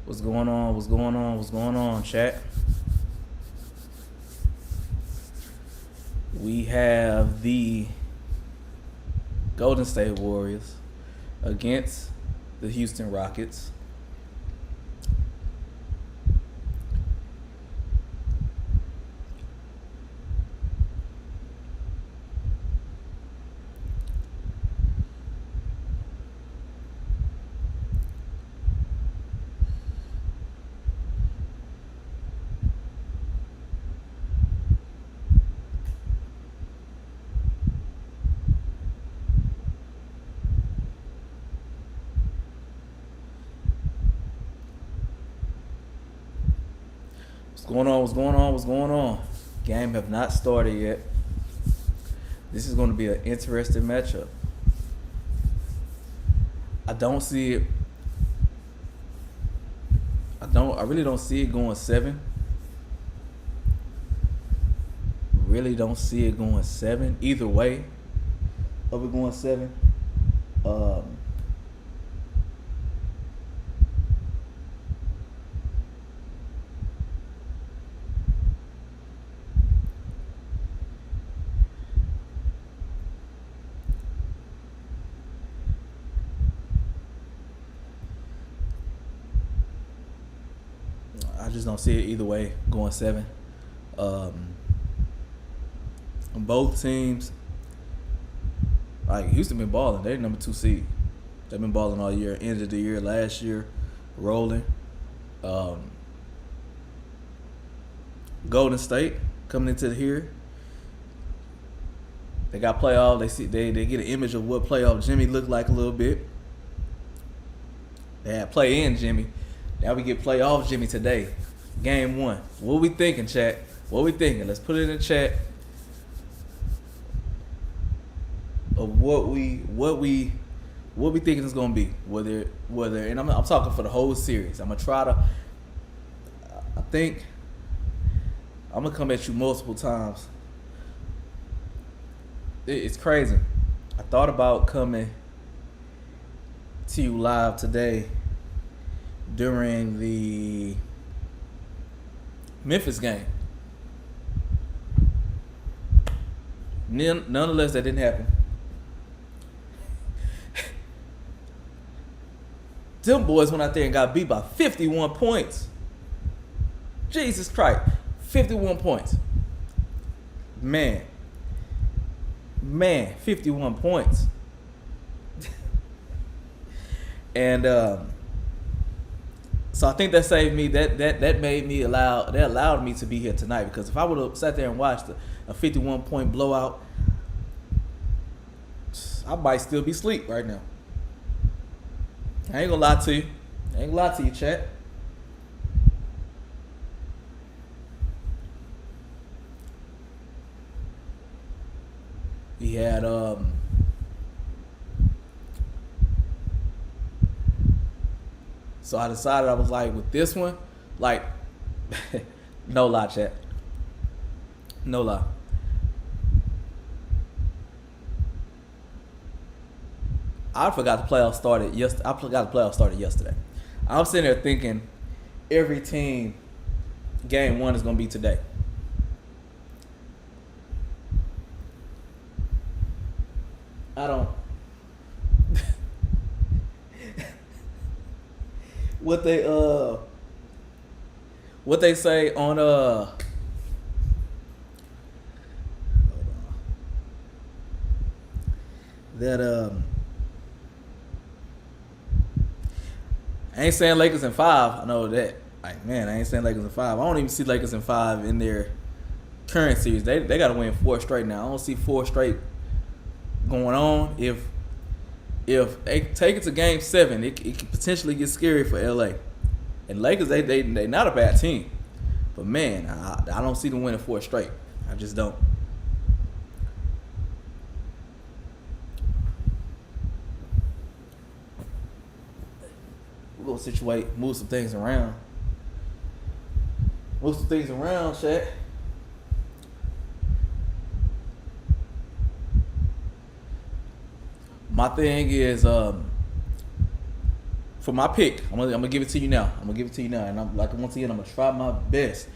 What's going on? What's going on? What's going on, chat? We have the Golden State Warriors against the Houston Rockets. What's going on? What's going on? What's going on? Game have not started yet. This is going to be an interesting matchup. I don't see it. I really don't see it going 7. Really don't see it going 7 either way of it going 7. I just don't see it either way going 7. Both teams, like Houston been balling. They're number 2 seed. They've been balling all year. End of the year last year, rolling. Golden State coming into here. They got playoff. They get an image of what playoff Jimmy looked like a little bit. They had play in Jimmy. Now we get playoff Jimmy today. Game 1. What we thinking, chat? What we thinking? Let's put it in the chat of what we thinking it's gonna be. Whether and I'm talking for the whole series. I'm gonna try to. I think I'm gonna come at you multiple times. It's crazy. I thought about coming to you live today during the Memphis game. Nonetheless, that didn't happen. Them boys went out there and got beat by 51 points. Jesus Christ. 51 points. Man, 51 points. And so I think that saved me. That made me allowed me to be here tonight, because if I would have sat there and watched a 51-point blowout, I might still be asleep right now. I ain't gonna lie to you. Chat. He had so I decided, I was like, with this one, like, no lie, chat. No lie. I forgot the playoffs started yesterday. I'm sitting there thinking every team game 1 is gonna be today. I don't. What they say on that I ain't saying Lakers in 5. I know that. Like, man, I ain't saying Lakers in 5. I don't even see Lakers in 5 in their current series. They got to win 4 straight now. I don't see 4 straight going on. If they take it to Game 7, it could potentially get scary for LA. And Lakers, they not a bad team, but man, I don't see them winning 4 straight. I just don't. We're gonna move some things around. Chat. My thing is, for for my pick, I'm gonna give it to you now. And I'm like once again, I'm gonna try my best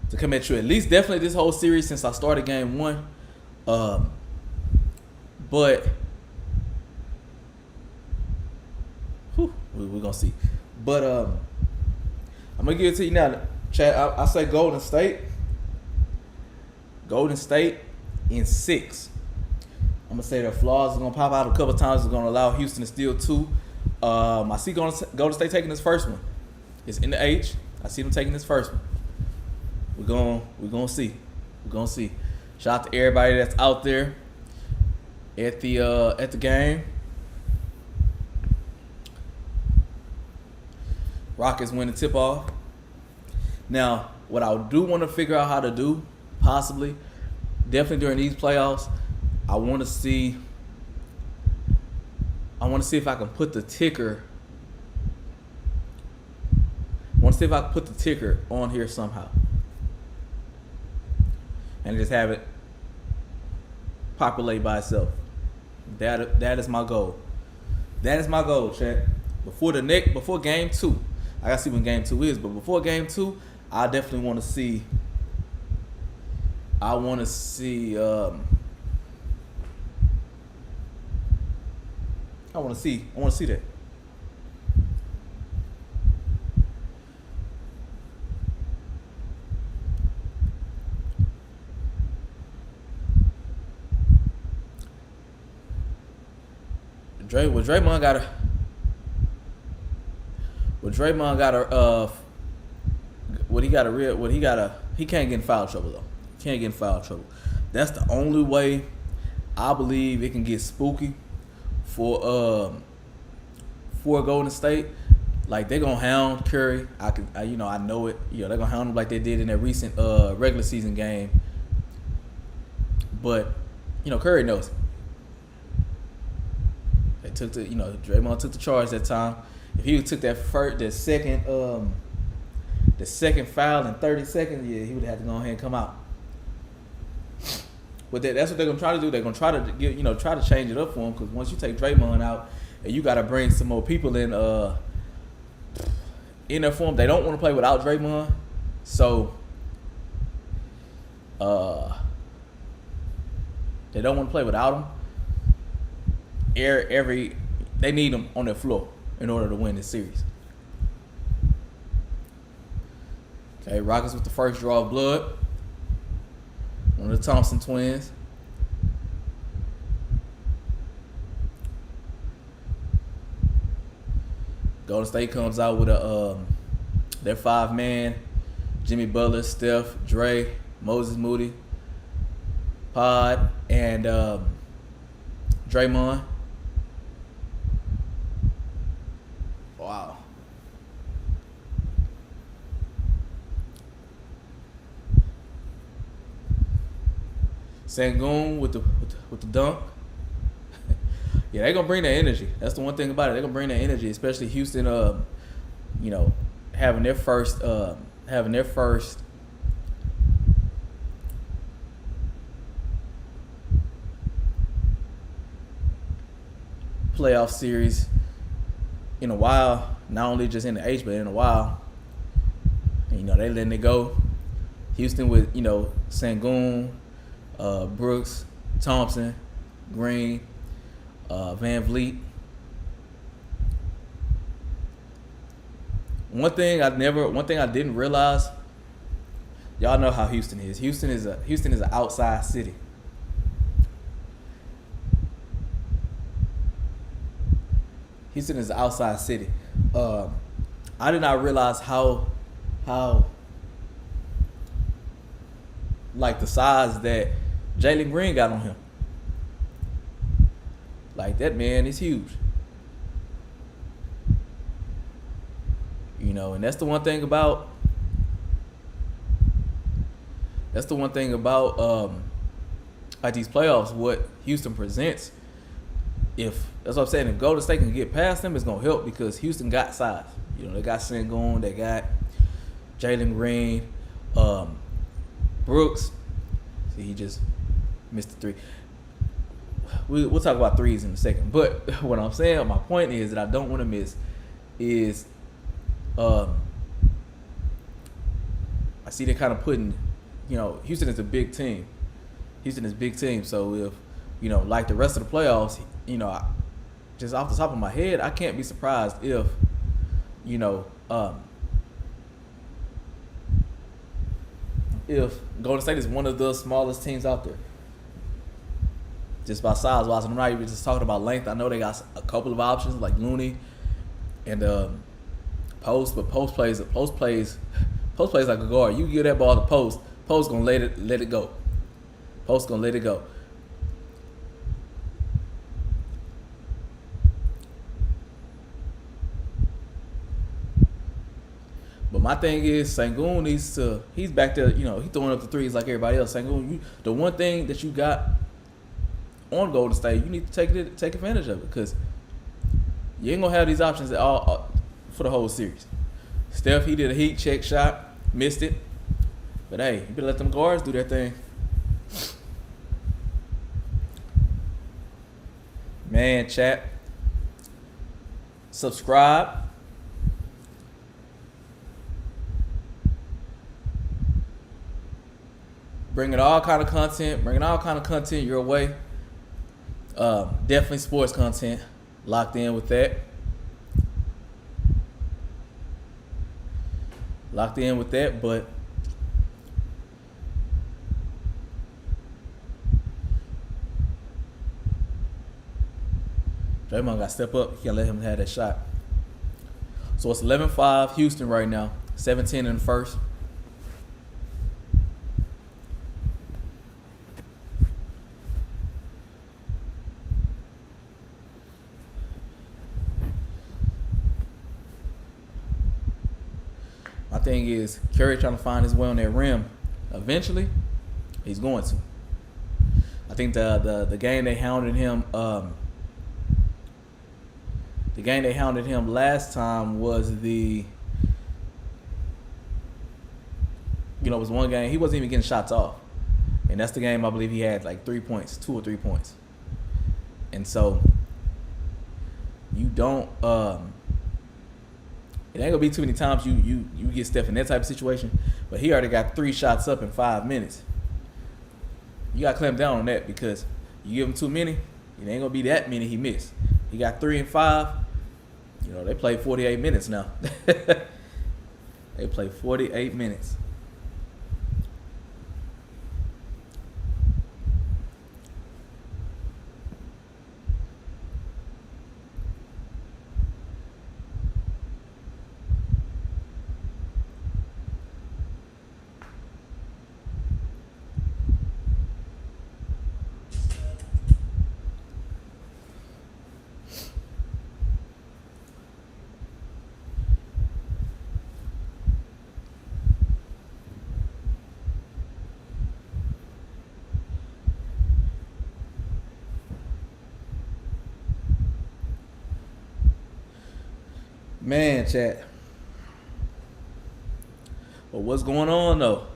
to come at you at least definitely this whole series since I started game one. But we're gonna see. But I'm gonna give it to you now, Chad. I say Golden State. Golden State in 6. I'm gonna say their flaws are gonna pop out a couple times. It's gonna allow Houston to steal 2. I see Golden State taking this first one. It's in the H. I see them taking this first one. We're gonna see. Shout out to everybody that's out there at the game. Rockets win the tip off. Now, what I do want to figure out how to do, possibly, definitely during these playoffs, I want to see if I can put the ticker. On here somehow, and just have it populate by itself. That is my goal. Chat. Before game 2, I gotta see when game 2 is. But before game 2, I definitely want to see. I want to see that. Draymond he can't get in foul trouble though. That's the only way I believe it can get spooky for Golden State. Like they're gonna hound Curry. I know it. They're gonna hound him like they did in that recent regular season game. But Curry knows it. Draymond took the charge that time. If he took the second foul in 30 seconds, yeah, he would have to go ahead and come out. But that's what they're gonna try to do. They're gonna try to try to change it up for him, because once you take Draymond out and you got to bring some more people in their form, they don't want to play without Draymond. So they don't want to play without him. They need him on their floor in order to win this series. Okay, Rockets with the first draw of blood. One of the Thompson twins. Golden State comes out with their 5-man: Jimmy Butler, Steph, Dre, Moses Moody, Pod, and Draymond. Wow. Sengun with the dunk. Yeah, they're gonna bring that energy. That's the one thing about it. They're gonna bring that energy, especially Houston. Having their first playoff series in a while. Not only just in the H, but in a while. And, they letting it go. Houston with Sengun, Brooks, Thompson, Green, Van Vliet. One thing I didn't realize. Y'all know how Houston is. Houston is an outside city. Houston is an outside city. I did not realize how like the size that Jalen Green got on him. Like, that man is huge. And that's the one thing about like these playoffs, what Houston presents. That's what I'm saying, if Golden State can get past them, it's gonna help, because Houston got size. They got Sengun, they got Jalen Green, Brooks. See, he just missed the 3. We'll talk about threes in a second. But what I'm saying, my point is that I don't want to miss is um, I see they're kind of putting, Houston is a big team. Houston is a big team. So if, like the rest of the playoffs, just off the top of my head, I can't be surprised if, you know, um, if Golden State is one of the smallest teams out there, just by size wise. And I'm not even just talking about length. I know they got a couple of options like Looney and Post, but Post plays like a guard. You give that ball to Post gonna let it go. Post gonna let it go. But my thing is, Sengun he's back there, he's throwing up the threes like everybody else. Sengun, the one thing that you got on Golden State, you need to take advantage of it, because you ain't gonna have these options at all for the whole series. Steph, he did a heat check shot, missed it. But hey, you better let them guards do their thing. Man, chat. Subscribe. Bringing all kind of content your way. Definitely sports content. Locked in with that. But Draymond got to step up. You can't let him have that shot. So it's 11-5 Houston right now. 17 in the first. My thing is, Curry trying to find his way on that rim. Eventually, he's going to. I think the game they hounded him. The game they hounded him last time was was one game he wasn't even getting shots off, and that's the game I believe he had like 3 points, 2 or 3 points. And so you don't. It ain't gonna be too many times you get Steph in that type of situation, but he already got 3 shots up in 5 minutes. You gotta clamp down on that, because you give him too many, it ain't gonna be that many he missed. He got 3 and 5. They played 48 minutes now. They played 48 minutes. Man, chat. But what's going on though?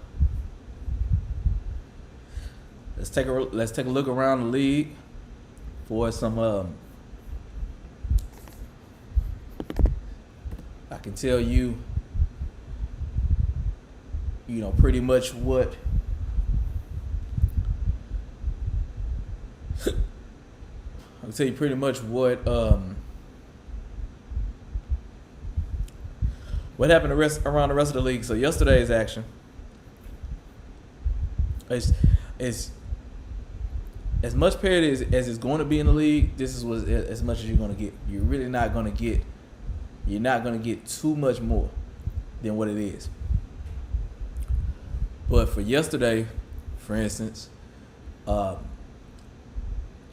Let's take a look around the league for some. I can tell you, pretty much what. I can tell you pretty much what happened around the rest of the league. So yesterday's action is as much parity as it's going to be in the league. This is as much as you're going to get. You're really not going to get. You're not going to get too much more than what it is. But for yesterday, for instance, you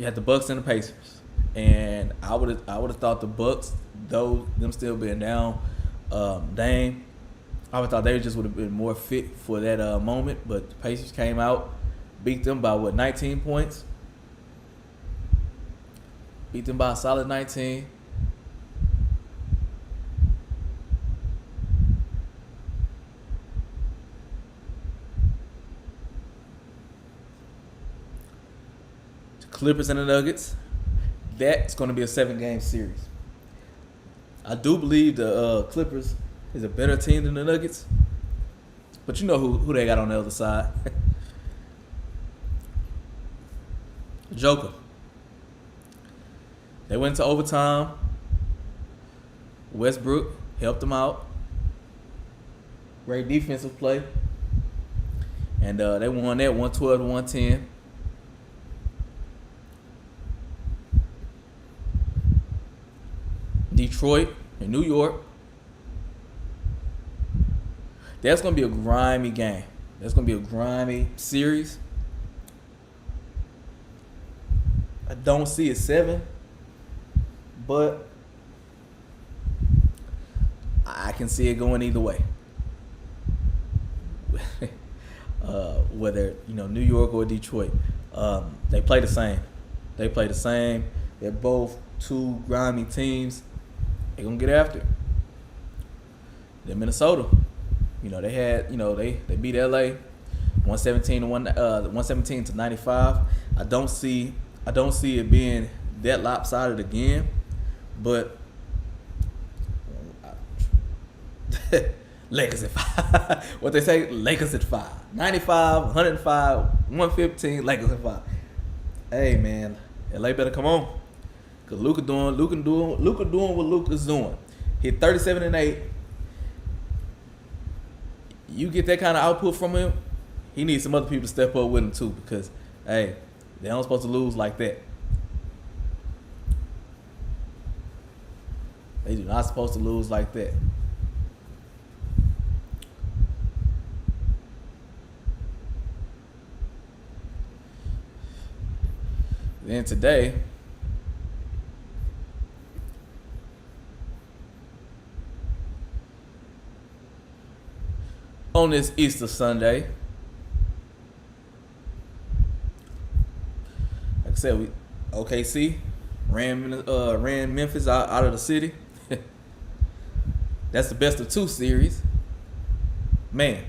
had the Bucks and the Pacers, and I would have thought the Bucks, though them still being down, Dame, I would have thought they just would have been more fit for that moment. But the Pacers came out, beat them by 19 points. Beat them by a solid 19. The Clippers and the Nuggets. That's going to be a 7-game series. I do believe the Clippers is a better team than the Nuggets, but you know who they got on the other side. Joker. They went to overtime. Westbrook helped them out. Great defensive play. And they won that 112 to 110. Detroit and New York. That's going to be a grimy game. That's going to be a grimy series. I don't see a 7, but I can see it going either way. Whether New York or Detroit, they play the same. They're both two grimy teams. They're gonna get after it. Then Minnesota, they had they beat LA 117 to 95. I don't see it being that lopsided again, but Lakers at 5. What they say, Lakers at 5. 95, 105, 115, Lakers at 5. Hey man, LA better come on. Cause Luka doing what Luka's doing. Hit 37 and 8. You get that kind of output from him, he needs some other people to step up with him too, because hey, they aren't supposed to lose like that. They do not supposed to lose like that. Then today, on this Easter Sunday, like I said, OKC ran Memphis out of the city. That's the best of 2 series. Man.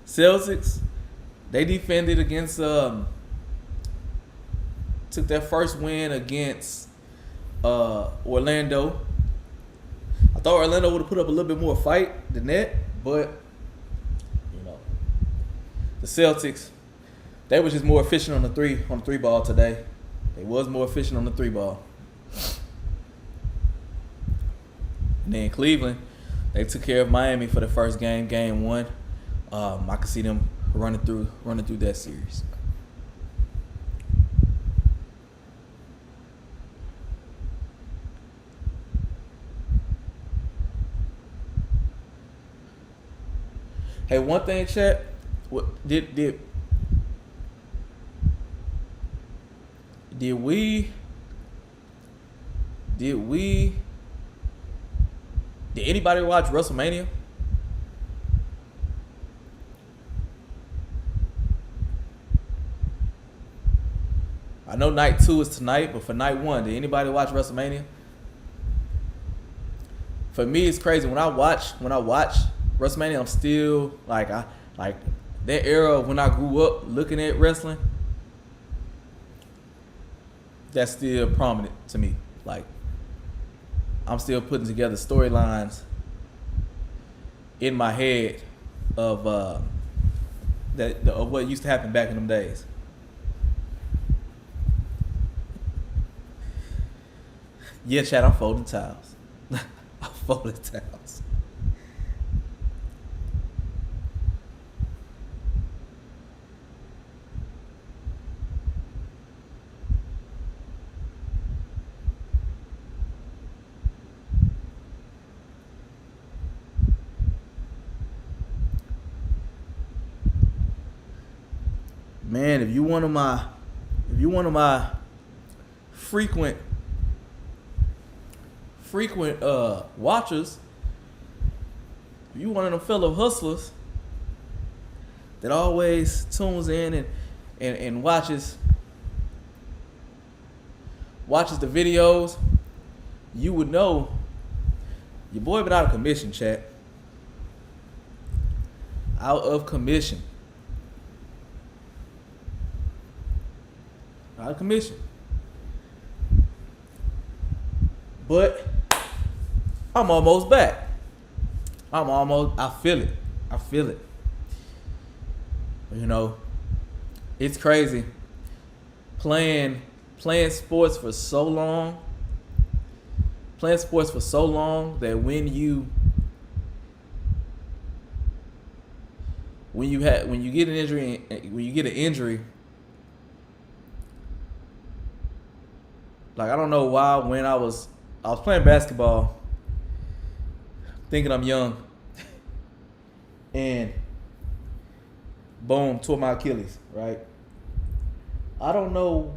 Celtics, they defended against took their first win against Orlando. I thought Orlando would have put up a little bit more fight than that, but the Celtics, they were just more efficient on the three ball today. They was more efficient on the 3 ball. And then Cleveland, they took care of Miami for the first game 1. I could see them running through that series. Hey, one thing, chat. What did anybody watch WrestleMania? I know night 2 is tonight, but for night 1, did anybody watch WrestleMania? For me, it's crazy. When I watch WrestleMania, I'm still like that era of when I grew up looking at wrestling. That's still prominent to me. Like, I'm still putting together storylines in my head of of what used to happen back in them days. Yeah, Chad, I'm folding towels. I'm folding towels. Man, if you one of my frequent watchers, if you one of them fellow hustlers that always tunes in and watches the videos, you would know your boy been out of commission, chat. Out of commission. Out of commission. But I'm almost back. I feel it. I feel it. You know, it's crazy. Playing sports for so long. Playing sports for so long that when you get an injury, like I don't know why when I was playing basketball, thinking I'm young, and boom, tore my Achilles, right? I don't know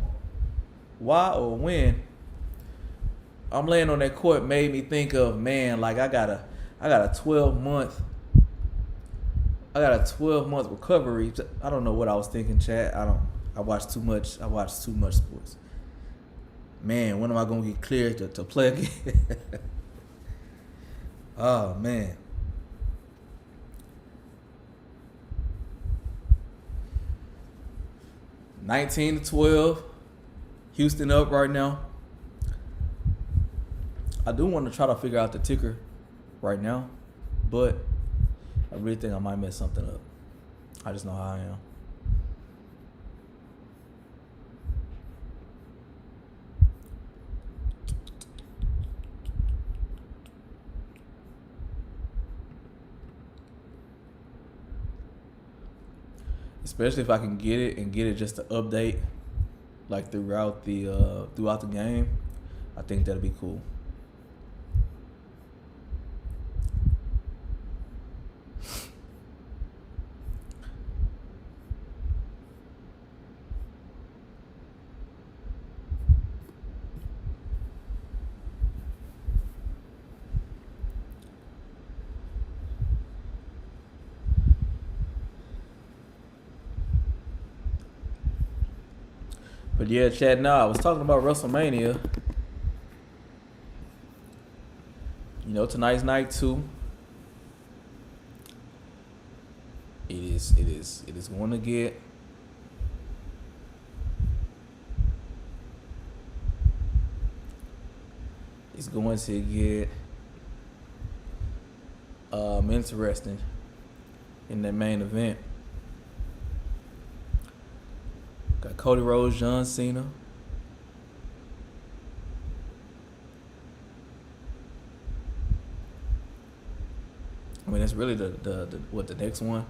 why or when I'm laying on that court made me think of, man, like I got a 12-month recovery. I don't know what I was thinking, Chad. I watch too much sports. Man, when am I gonna get cleared to play again? Oh man. $19-12. Houston up right now. I do want to try to figure out the ticker right now, but I really think I might mess something up. I just know how I am. Especially if I can get it just to update like throughout the game. I think that'll be cool. But yeah, Chad, I was talking about WrestleMania. You know, tonight's night 2. It is going to get interesting in that main event. Got Cody Rhodes, John Cena. I mean, that's really the next one.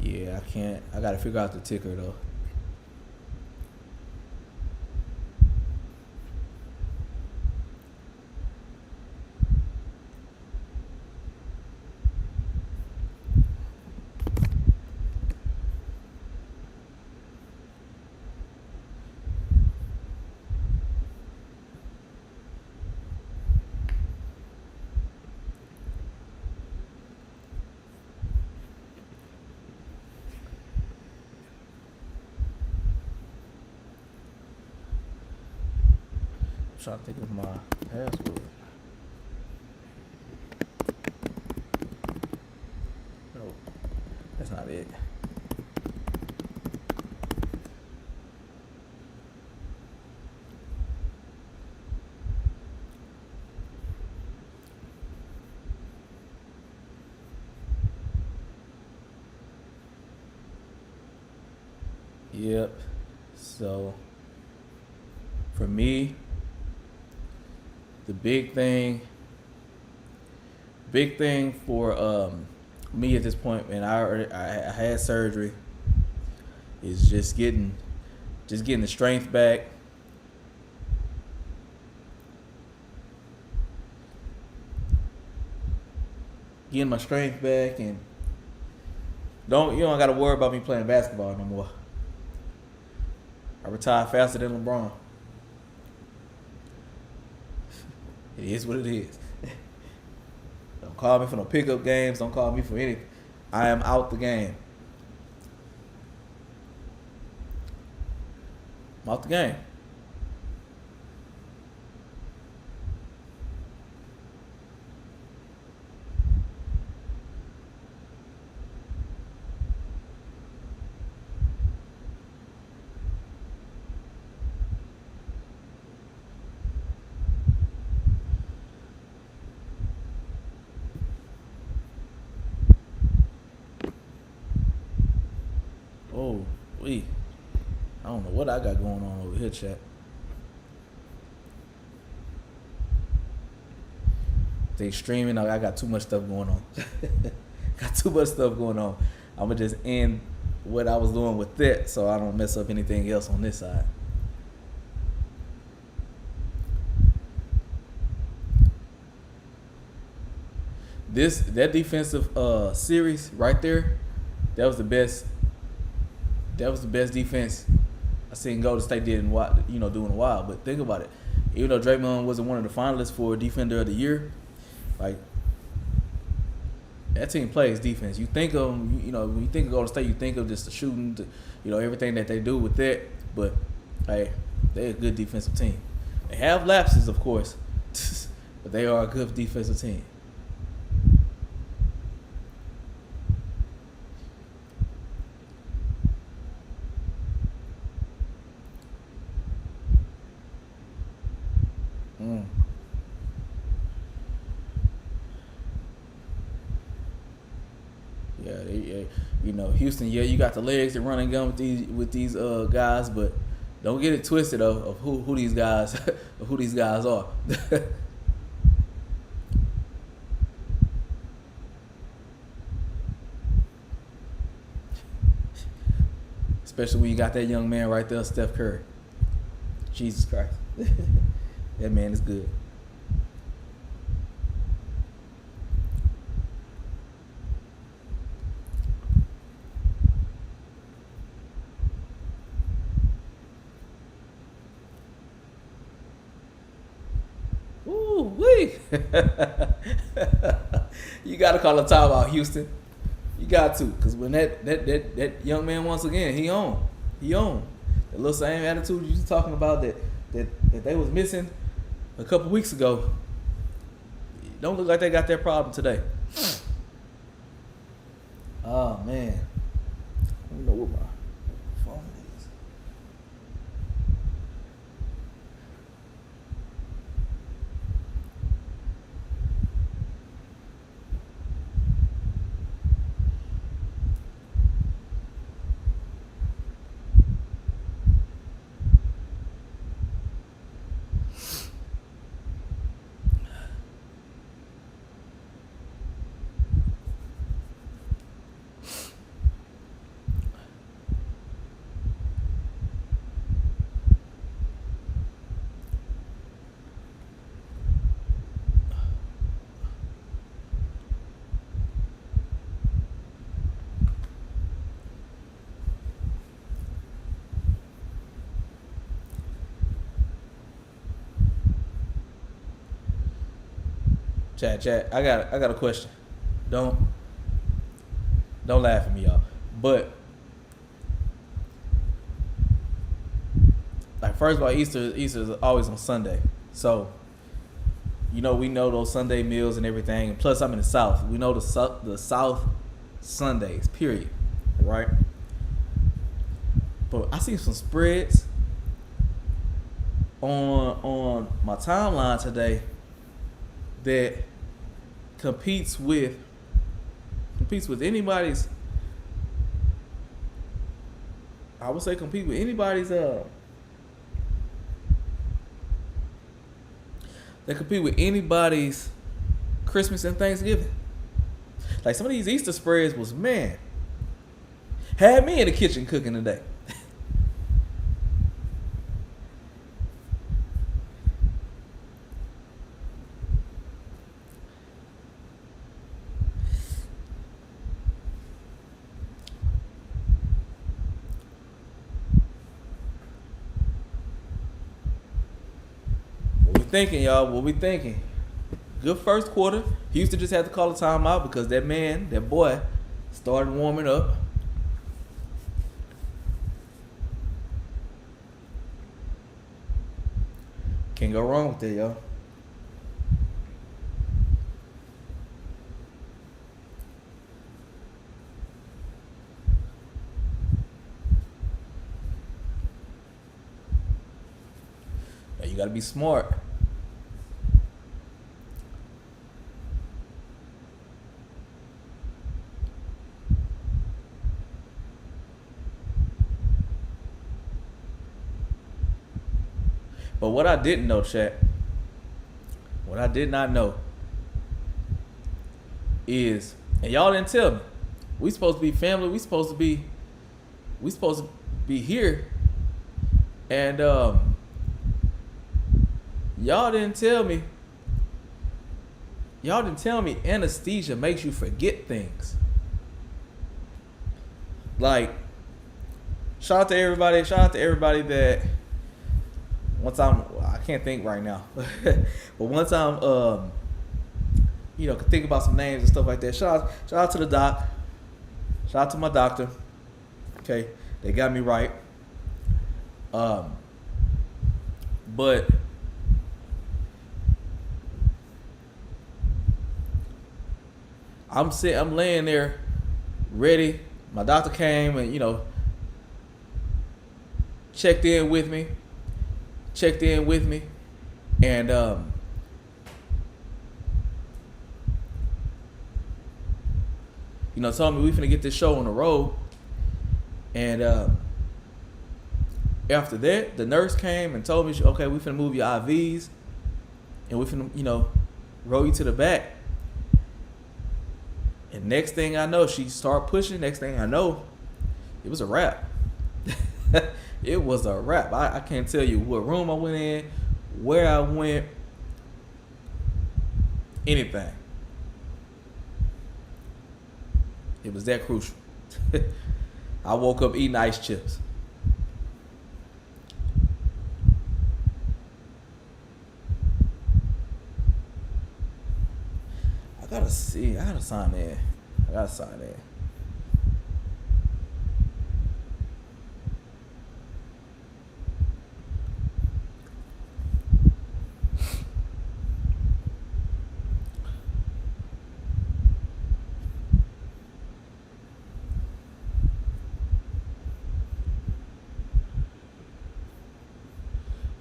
Yeah, I can't. I gotta figure out the ticker though. I'm trying to think of my password. No, that's not it. Yep. So for me, the big thing for me at this point, man, I had surgery, is just getting the strength back. Getting my strength back, and you don't got to worry about me playing basketball no more. I retired faster than LeBron. It is what it is. Don't call me for no pickup games. Don't call me for anything. I am out the game. I'm out the game. Oh, we. I don't know what I got going on over here, chat. They streaming. I got too much stuff going on. Got too much stuff going on. I'm gonna just end what I was doing with that, so I don't mess up anything else on this side. That defensive series right there, that was the best. That was the best defense I seen Golden State did doing a while. But think about it. Even though Draymond wasn't one of the finalists for Defender of the Year, like that team plays defense. You think of when you think of Golden State, you think of just the shooting, everything that they do with that. But hey, they're a good defensive team. They have lapses, of course, but they are a good defensive team. Houston, you got the legs to run and gun with these guys, but don't get it twisted of who these guys of who these guys are. Especially when you got that young man right there, Steph Curry. Jesus Christ. That man is good. Ooh-wee. You got to call a timeout, Houston. You got to, because when that young man, once again, he on. The little same attitude you was talking about that they was missing a couple weeks ago. Don't look like they got that problem today. Oh man, I don't know what my phone is. Chat. I got a question. Don't laugh at me, y'all. But like, first of all, Easter is always on Sunday. So we know those Sunday meals and everything. And plus, I'm in the South. We know the South Sundays. Period. Right. But I see some spreads on my timeline today that competes with anybody's. I would say compete with anybody's. They compete with anybody's Christmas and Thanksgiving. Like, some of these Easter spreads was, man, had me in the kitchen cooking today. Thinking, y'all. What we thinking? Good first quarter. Houston just had to call a timeout because that man, that boy, started warming up. Can't go wrong with that, yo. Now you got to be smart. But what I didn't know, chat, what I did not know is, and y'all didn't tell me, we supposed to be family. We supposed to be here, and y'all didn't tell me. Y'all didn't tell me anesthesia makes you forget things. Like, shout out to everybody. Shout out to everybody that one time, I can't think right now, but one time, could think about some names and stuff like that. Shout out to the doc. Shout out to my doctor. Okay, they got me right. But I'm laying there, ready. My doctor came and checked in with me, and told me we finna get this show on the road. And after that, the nurse came and told me, okay, we finna move your IVs, and we finna roll you to the back. And next thing I know, she started pushing. Next thing I know, it was a wrap. It was a wrap. I can't tell you what room I went in, where I went, anything. It was that crucial. I woke up eating ice chips. I gotta sign in.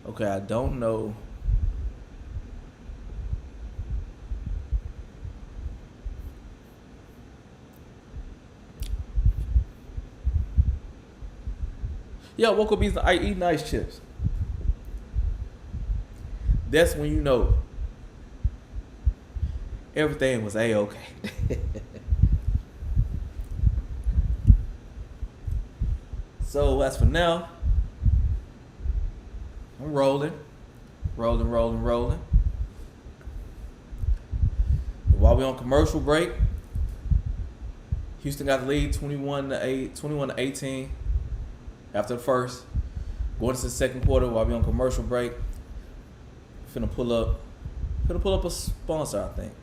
Okay, I don't know. Yeah, I woke up eating ice chips. That's when you know everything was A-okay. So as for now, I'm rolling. While we on commercial break, Houston got the lead 21 to 18 after the first. Going into the second quarter while we on commercial break. Finna pull up a sponsor, I think.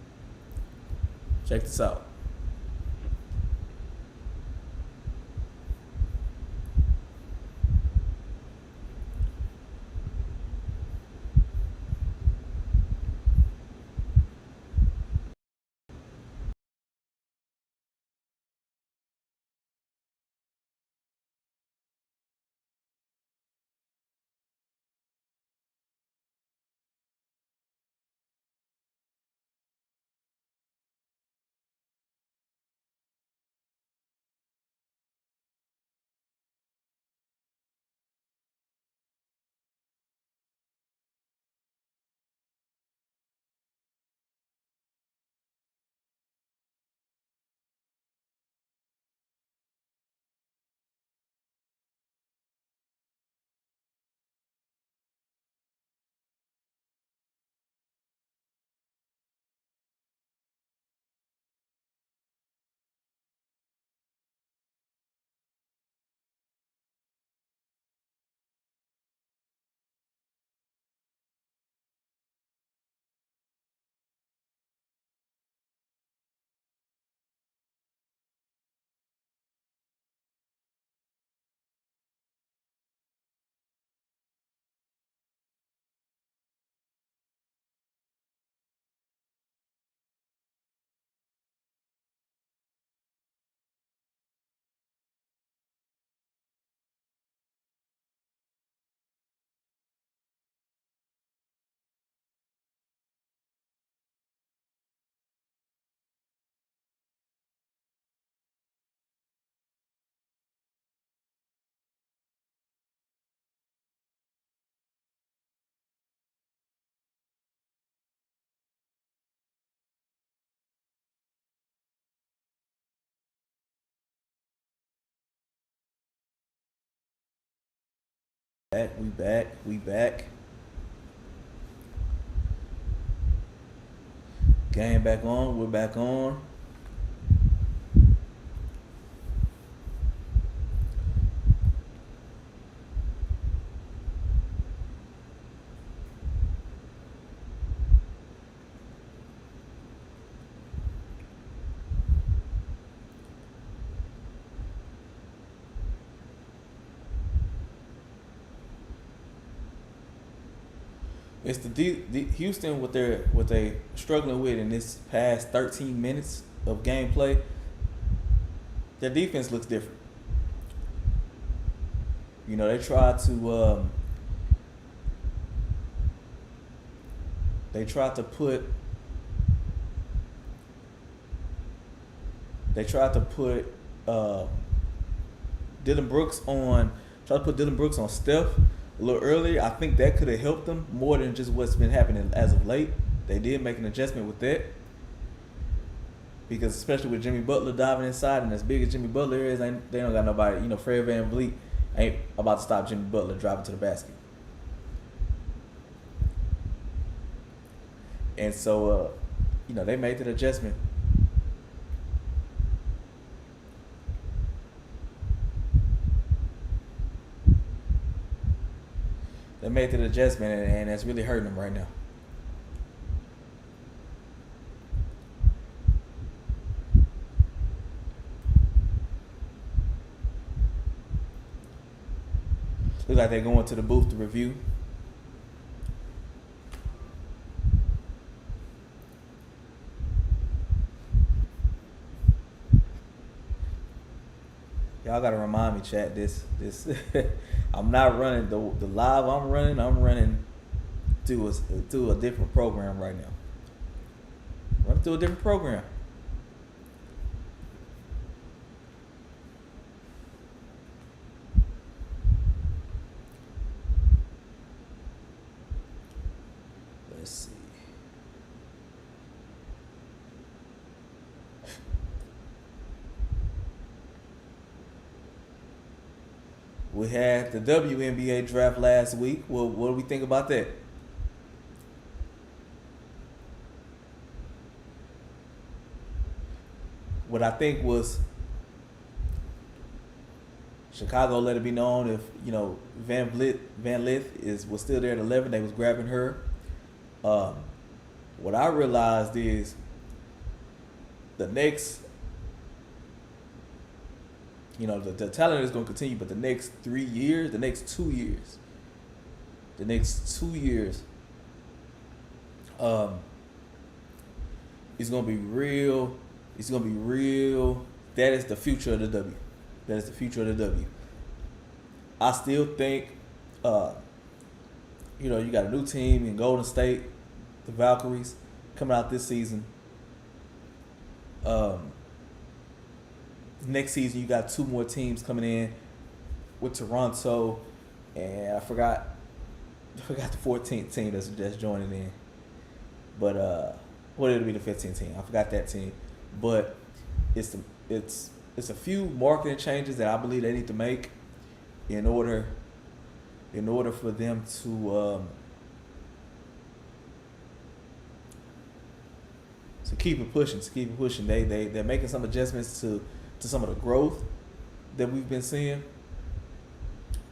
Check this out. We back. Game back on. We're back on. It's the Houston what they struggling with in this past 13 minutes of gameplay. Their defense looks different. You know, they tried to put they tried to put Dylan Brooks on tried to put Dylan Brooks on Steph a little earlier. I think that could have helped them more than just what's been happening as of late. They did make an adjustment with that. Because especially with Jimmy Butler diving inside, and as big as Jimmy Butler is, they don't got nobody. You know, Fred VanVleet ain't about to stop Jimmy Butler driving to the basket. And so, you know, they made that adjustment. They made that adjustment, and that's really hurting them right now. Looks like they're going to the booth to review. Y'all gotta remind me, chat. This I'm not running the live. I'm running through a different program right now. Running through a different program. Let's see. We had the WNBA draft last week. Well, what do we think about that? What I think was Chicago let it be known if, you know, Van Lith was still there at 11, they was grabbing her. What I realized is the next, you know, the talent is going to continue, but the next 3 years, the next 2 years, it's going to be real. It's going to be real. That is the future of the W. That is the future of the W. I still think, you know, you got a new team in Golden State, the Valkyries, coming out this season. Next season, you got 2 more teams coming in with Toronto, and I forgot the 14th team that's joining in. But it'll be the 15th team. I forgot that team. But it's a few marketing changes that I believe they need to make in order for them to keep it pushing. They're making some adjustments to some of the growth that we've been seeing,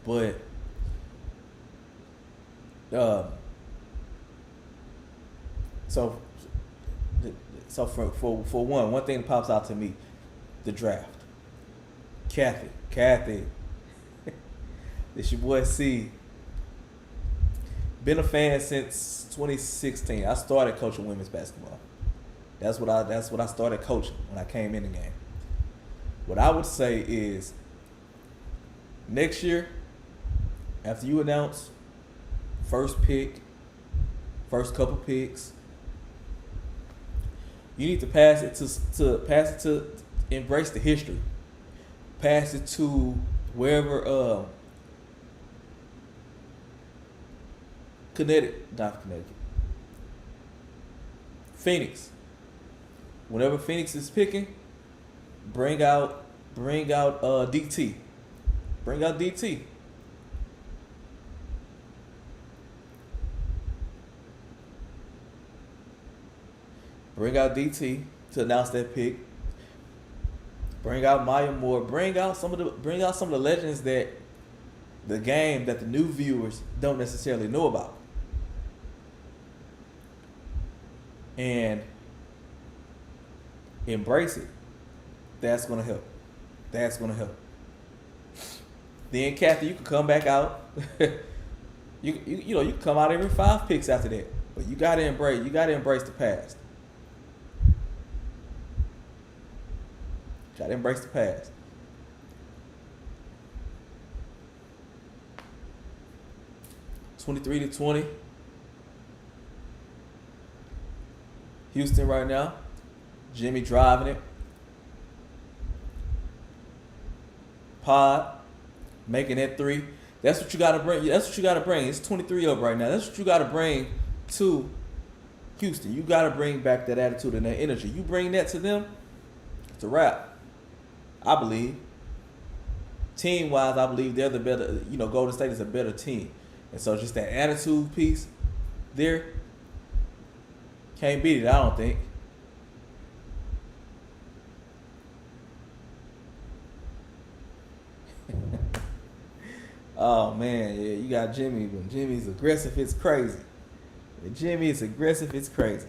but so for one thing that pops out to me, the draft. Kathy, this your boy C. Been a fan since 2016. I started coaching women's basketball. That's what I started coaching when I came in the game. What I would say is, next year, after you announce first couple picks, you need to pass it to embrace the history. Pass it to wherever Phoenix. Whenever Phoenix is picking, bring out DT. Bring out DT. Bring out DT to announce that pick. Bring out Maya Moore. Bring out some of the legends that the game that the new viewers don't necessarily know about. And embrace it. That's gonna help. That's gonna help. Then Kathy, you can come back out. you know you can come out every 5 picks after that. But you gotta embrace the past. Gotta embrace the past. (23-20). Houston right now. Jimmy driving it. Pod making that 3. That's what you gotta bring. That's what you gotta bring. It's 23 up right now. That's what you gotta bring to Houston. You gotta bring back that attitude and that energy. You bring that to them, it's a wrap. I believe. Team wise, I believe they're the better. Golden State is a better team, and so just that attitude piece there can't beat it. I don't think. Oh man, yeah, you got Jimmy. When Jimmy's aggressive, it's crazy. When Jimmy is aggressive, it's crazy.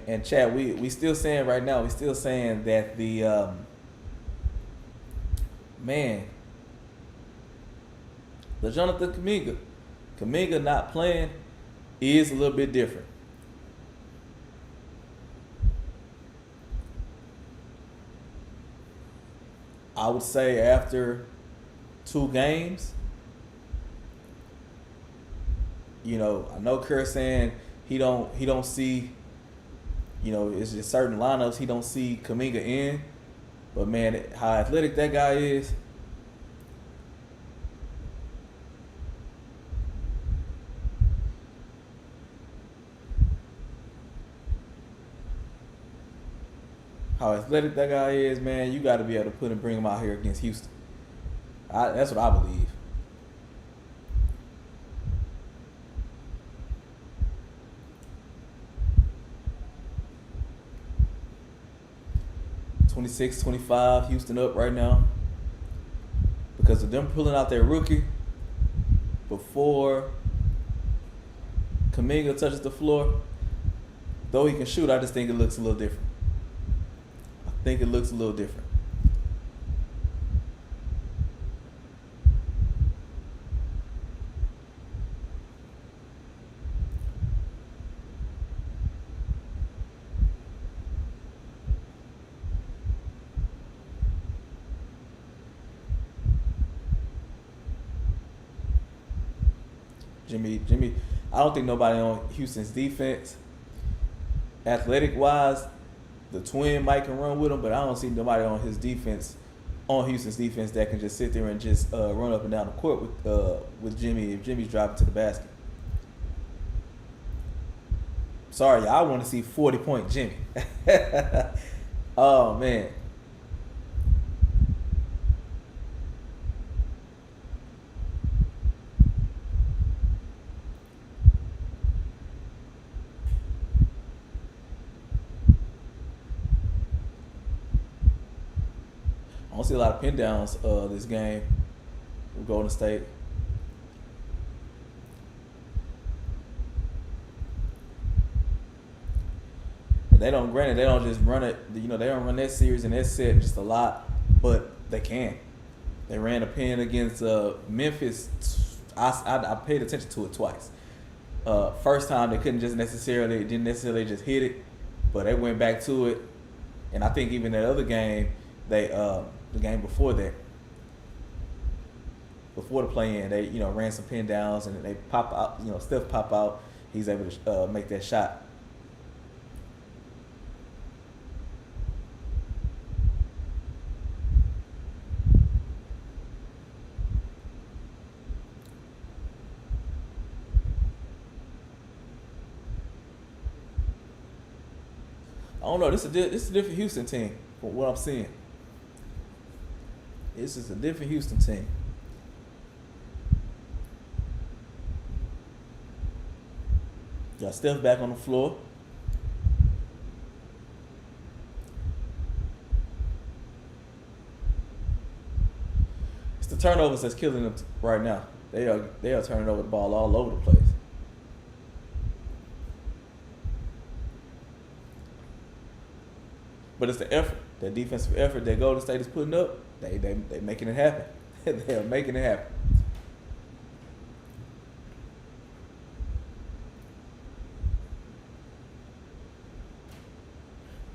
And Chad, we still saying right now, we still saying that the man, the Jonathan Kuminga not playing is a little bit different. I would say after 2 games, I know Kerr saying he don't see. It's just certain lineups he don't see Kuminga in. But man, how athletic that guy is. How athletic that guy is, man, you got to be able to bring him out here against Houston. That's what I believe. (26-25), Houston up right now because of them pulling out their rookie before Kuminga touches the floor. Though he can shoot, I just think it looks a little different. Jimmy, I don't think nobody on Houston's defense, athletic wise, the twin might can run with him, but I don't see nobody on his defense, on Houston's defense, that can just sit there and just run up and down the court with Jimmy if Jimmy's driving to the basket. Sorry, I want to see 40-point Jimmy. Oh man. I don't see a lot of pin downs this game with Golden State. They don't just run it. They don't run that series and that set just a lot, but they can. They ran a pin against Memphis. I paid attention to it twice. First time they didn't necessarily just hit it, but they went back to it, and I think even that other game, the game before that, before the play-in, they ran some pin downs and they pop out. Steph pop out. He's able to make that shot. I don't know. This is a different Houston team from what I'm seeing. This is a different Houston team. Got Steph back on the floor. It's the turnovers that's killing them right now. They are turning over the ball all over the place. But it's the effort, the defensive effort that Golden State is putting up. They making it happen. They are making it happen.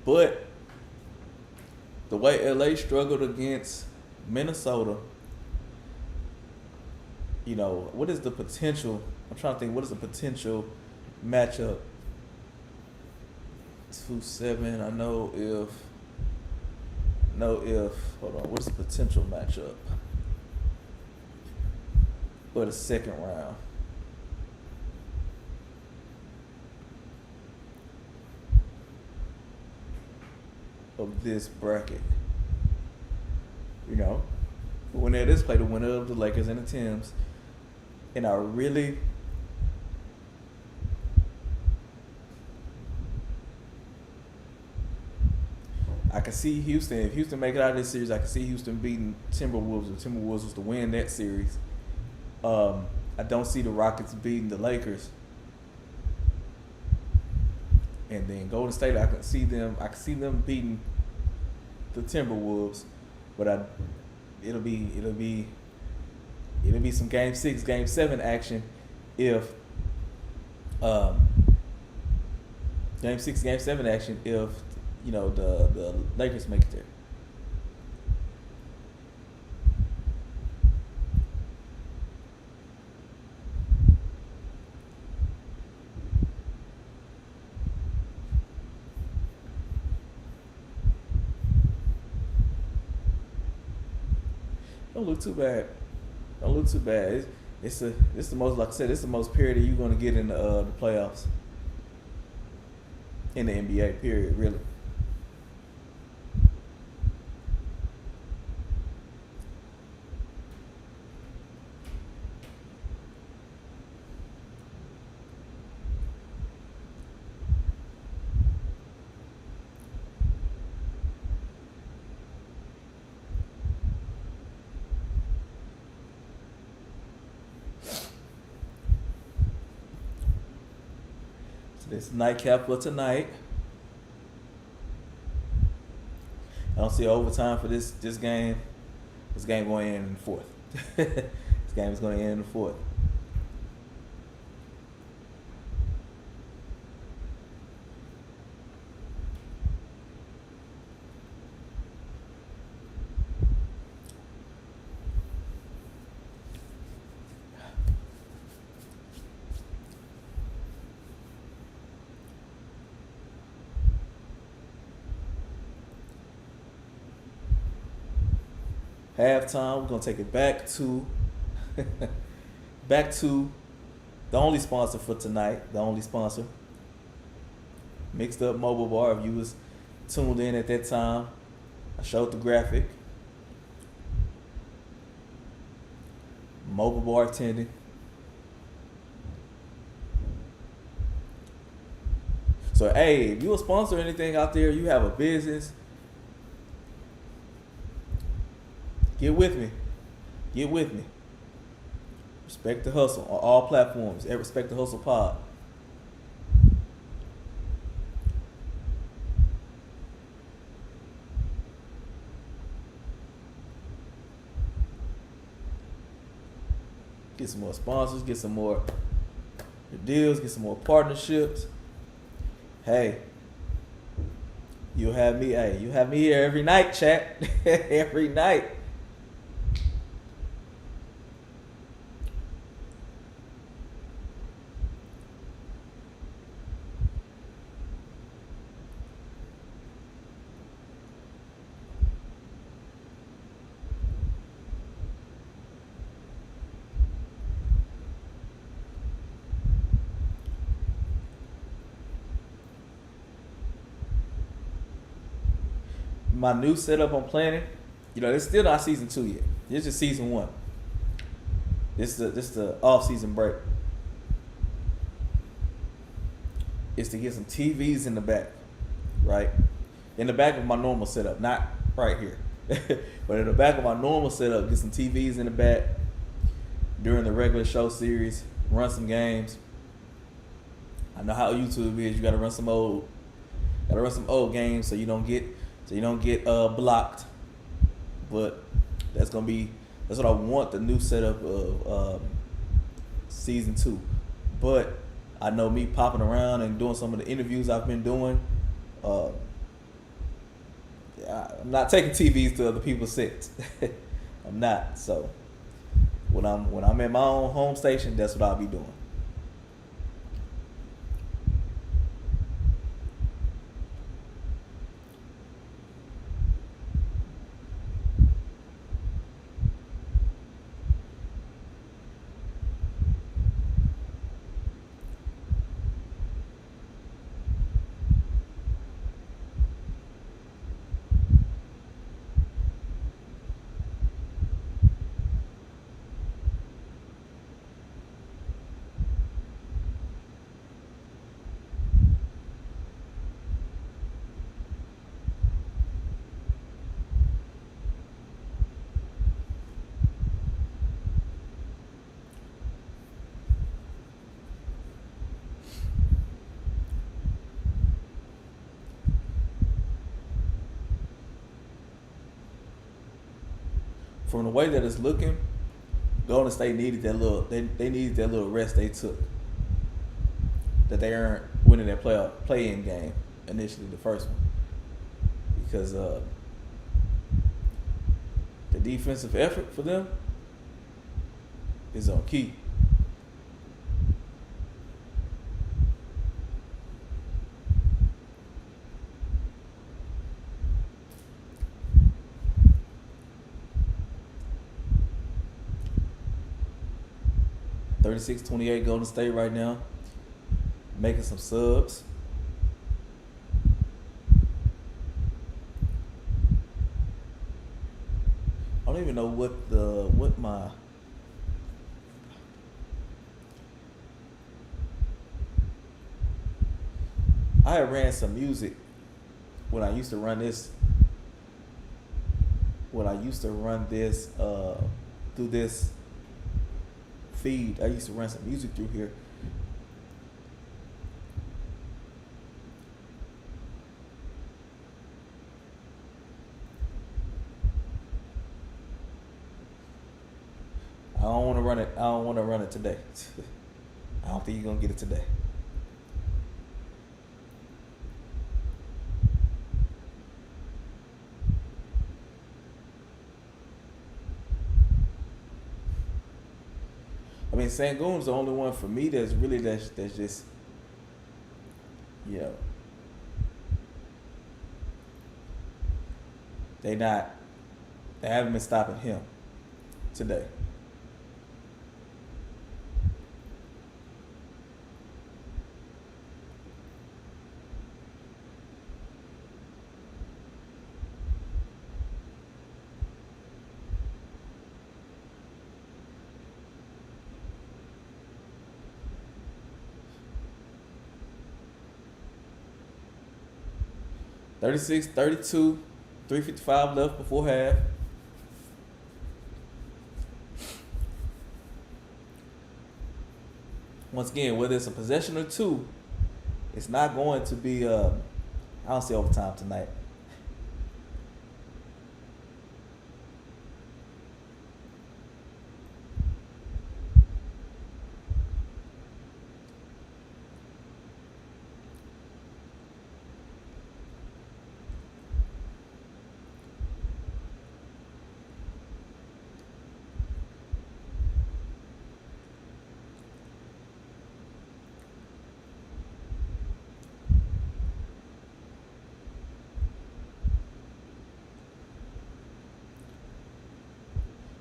But the way LA struggled against Minnesota, what is the potential? I'm trying to think. What is the potential matchup? 2-7. I know if. Hold on. What is the potential matchup for the second round? Of this bracket, when they just play the winner of the Lakers and the Timbs, and I can see Houston. If Houston make it out of this series, I can see Houston beating Timberwolves. If Timberwolves was to win that series, I don't see the Rockets beating the Lakers. And then Golden State, I can see them beating the Timberwolves, but it'll be some Game 6, Game 7 action if Game 6, Game 7 action if the Lakers make it there. Don't look too bad. It's the most, like I said, it's the most parity you're going to get in the playoffs in the NBA. Period. Really. This nightcap for tonight. I don't see overtime for this game. This game going to end in the fourth. This game is going to end in the fourth. Halftime, we're gonna take it back to the only sponsor for tonight. The only sponsor, Mixed Up Mobile Bar. If you was tuned in at that time, I showed the graphic. Mobile bartending. So hey, if you a sponsor or anything out there, you have a business, get with me. Respect the Hustle on all platforms. Respect the Hustle Pod. Get some more sponsors, get some more deals, get some more partnerships. Hey, you have me. Hey, you have me here every night, chat. Every night. My new setup I'm planning, it's still not season 2 yet. This is season 1. This the off season break. Is to get some TVs in the back, right? In the back of my normal setup, not right here, but in the back of my normal setup, get some TVs in the back during the regular show series. Run some games. I know how YouTube is. You gotta run some old games so you don't get blocked. But that's what I want, the new setup of season 2. But I know me popping around and doing some of the interviews I've been doing. I'm not taking TVs to other people's sets. I'm not. So when I'm at my own home station, that's what I'll be doing. From the way that it's looking, Golden State needed that little. They needed that little rest they took. That they earned winning that play-in game initially, the first one, because the defensive effort for them is on key. $36-28 Golden State right now, making some subs. I don't even know what my I had ran some music when I used to run this. Through this feed, I used to run some music through here. I don't want to run it. I don't want to run it today. I don't think you're gonna get it today. I mean, Sangoon's the only one for me that's just, you know, they haven't been stopping him today. $36, $32, $3.55 left before half. Once again, whether it's a possession or two, it's not going to be. I don't see overtime tonight.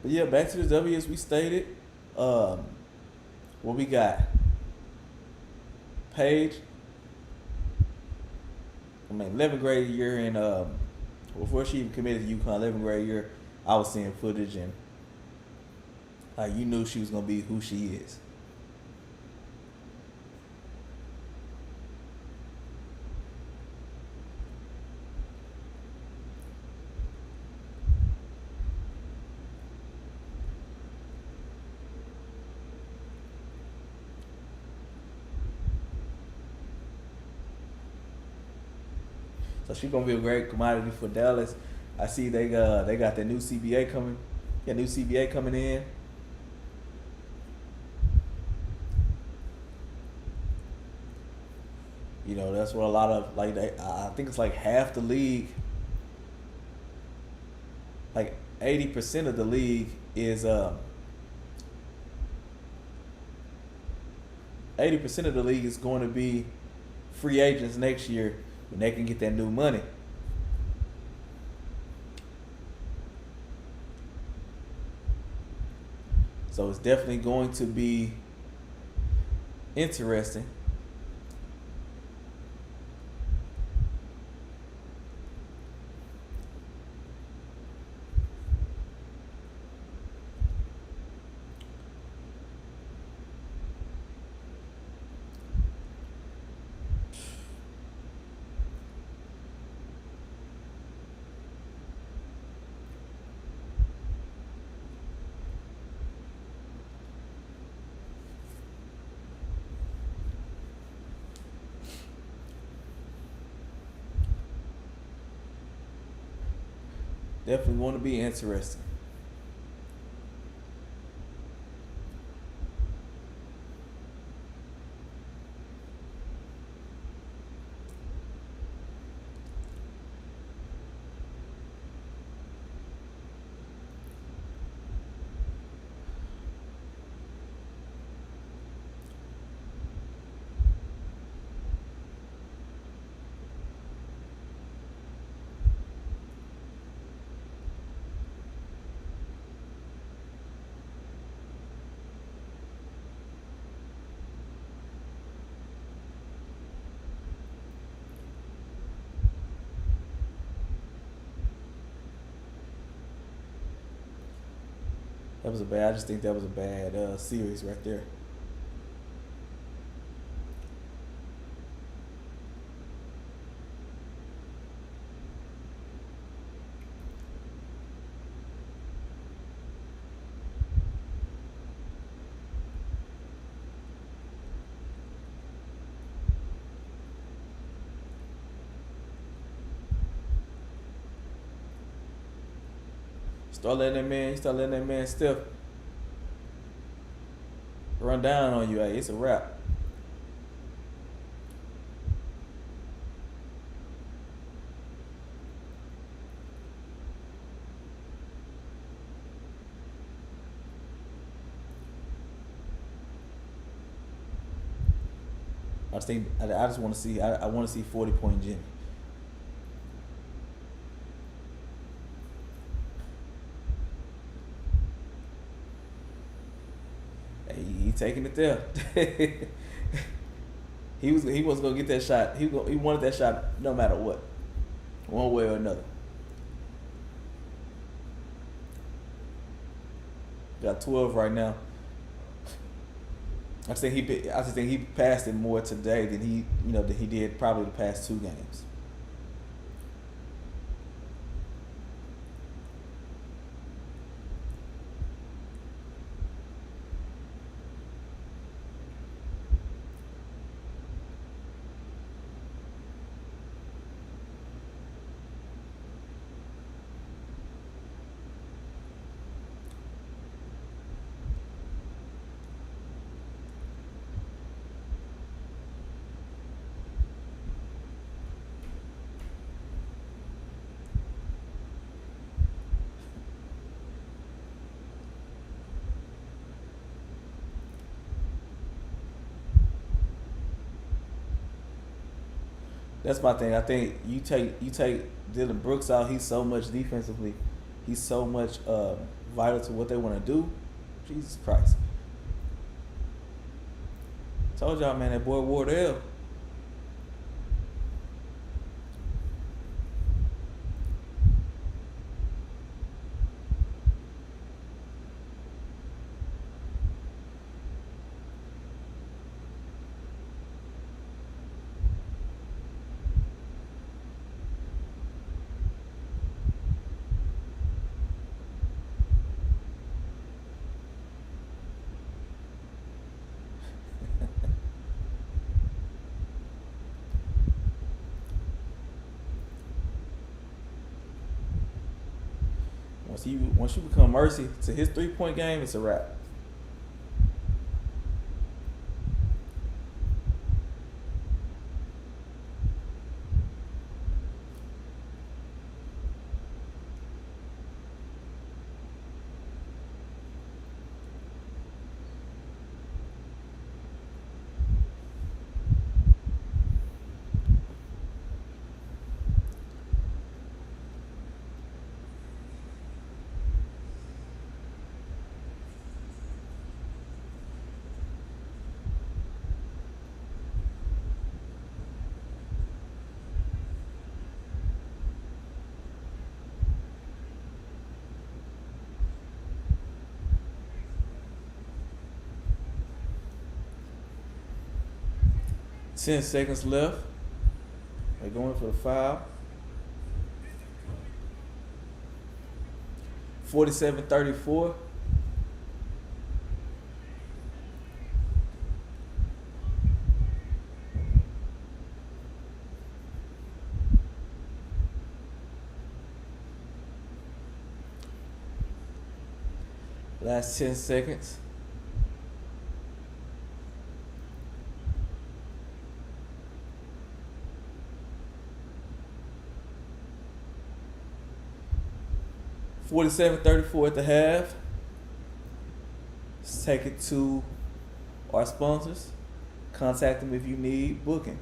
But yeah, back to the W as we stated. Um, what we got? Paige. I mean, 11th grade year and before she even committed to UConn, 11th grade year, I was seeing footage and like you knew she was gonna be who she is. So she's gonna be a great commodity for Dallas. I see they got their new CBA coming. Yeah, new CBA coming in. You know, that's what a lot of like I think it's like half the league, like 80% of the league is 80% of the league is going to be free agents next year when they can get that new money. So it's definitely going to be interesting. Definitely going to be interesting. That was a bad. I just think that was a bad series right there. Start letting that man Steph run down on you. Hey, it's a wrap. I just want to see. I want to see 40-point Jimmy. Hey, he taking it there. He was gonna get that shot. He wanted that shot no matter what, one way or another. Got 12 right now. I just think he passed it more today than he did probably the past two games. That's my thing. I think you take Dylan Brooks out. He's so much defensively. He's so much vital to what they want to do. Jesus Christ. Told y'all, man, that boy Wardell. Once you become mercy to his 3-point game, it's a wrap. Ten seconds left. They're going for the foul. 47-34. Last 10 seconds. $47-34 at the half. Let's take it to our sponsors. Contact them if you need booking.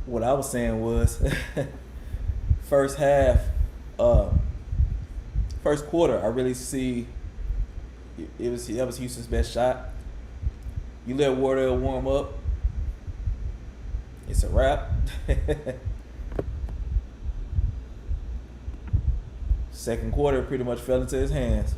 What I was saying was first half, uh, first quarter, I really see that was Houston's best shot. You let Wardell warm up, it's a wrap. Second quarter pretty much fell into his hands.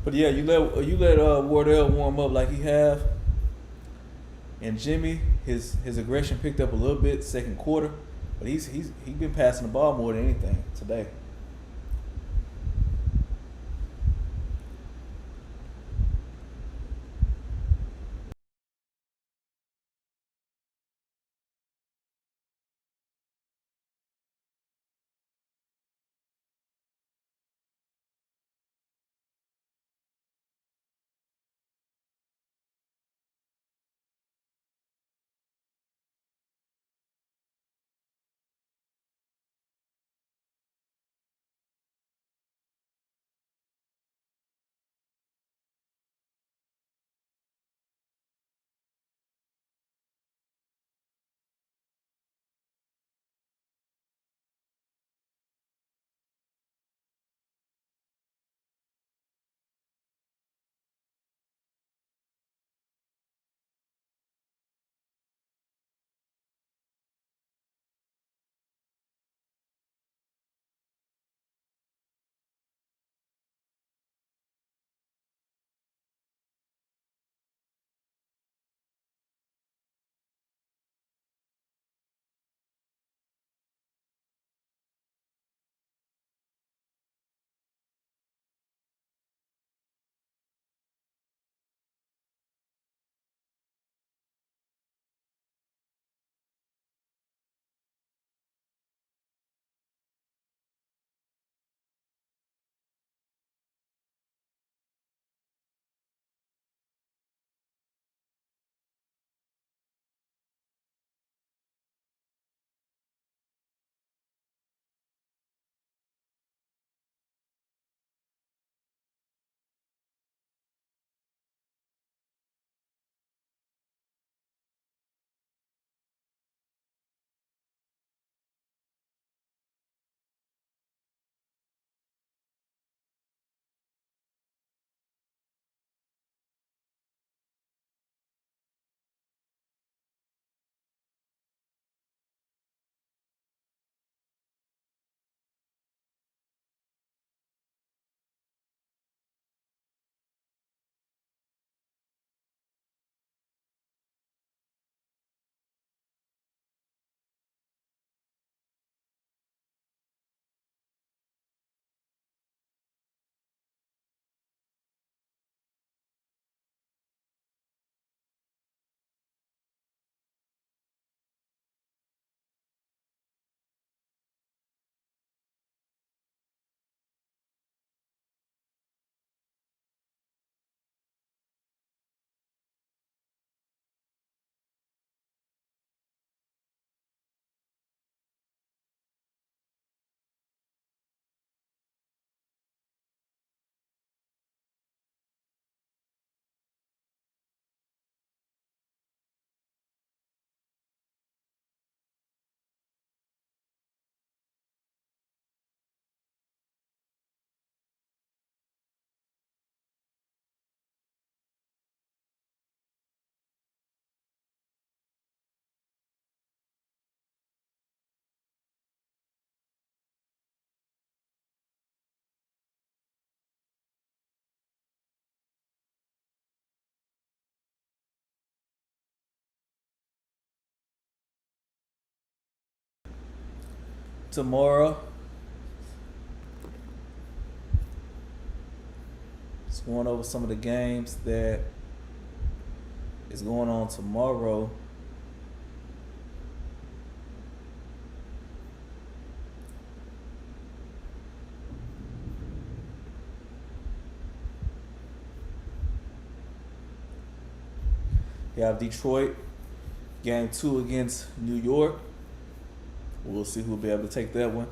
But yeah, you let Wardell warm up like he have, and Jimmy his aggression picked up a little bit second quarter, but he been passing the ball more than anything today. Tomorrow, just going over some of the games that is going on tomorrow. You have Detroit game 2 against New York. We'll see who'll be able to take that one.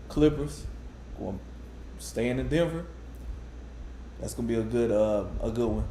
Clippers going staying in Denver. That's gonna be a good one.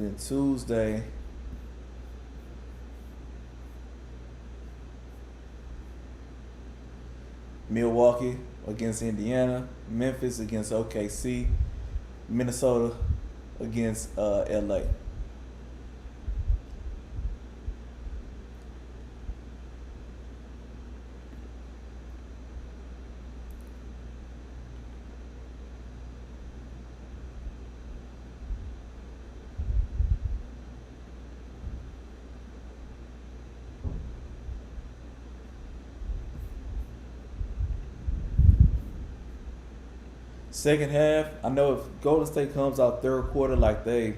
Then Tuesday, Milwaukee against Indiana, Memphis against OKC, Minnesota against LA. Second half, I know if Golden State comes out third quarter like they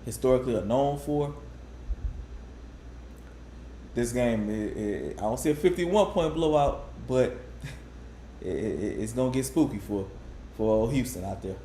historically are known for, this game, I don't see a 51-point blowout, but it's gonna get spooky for old Houston out there.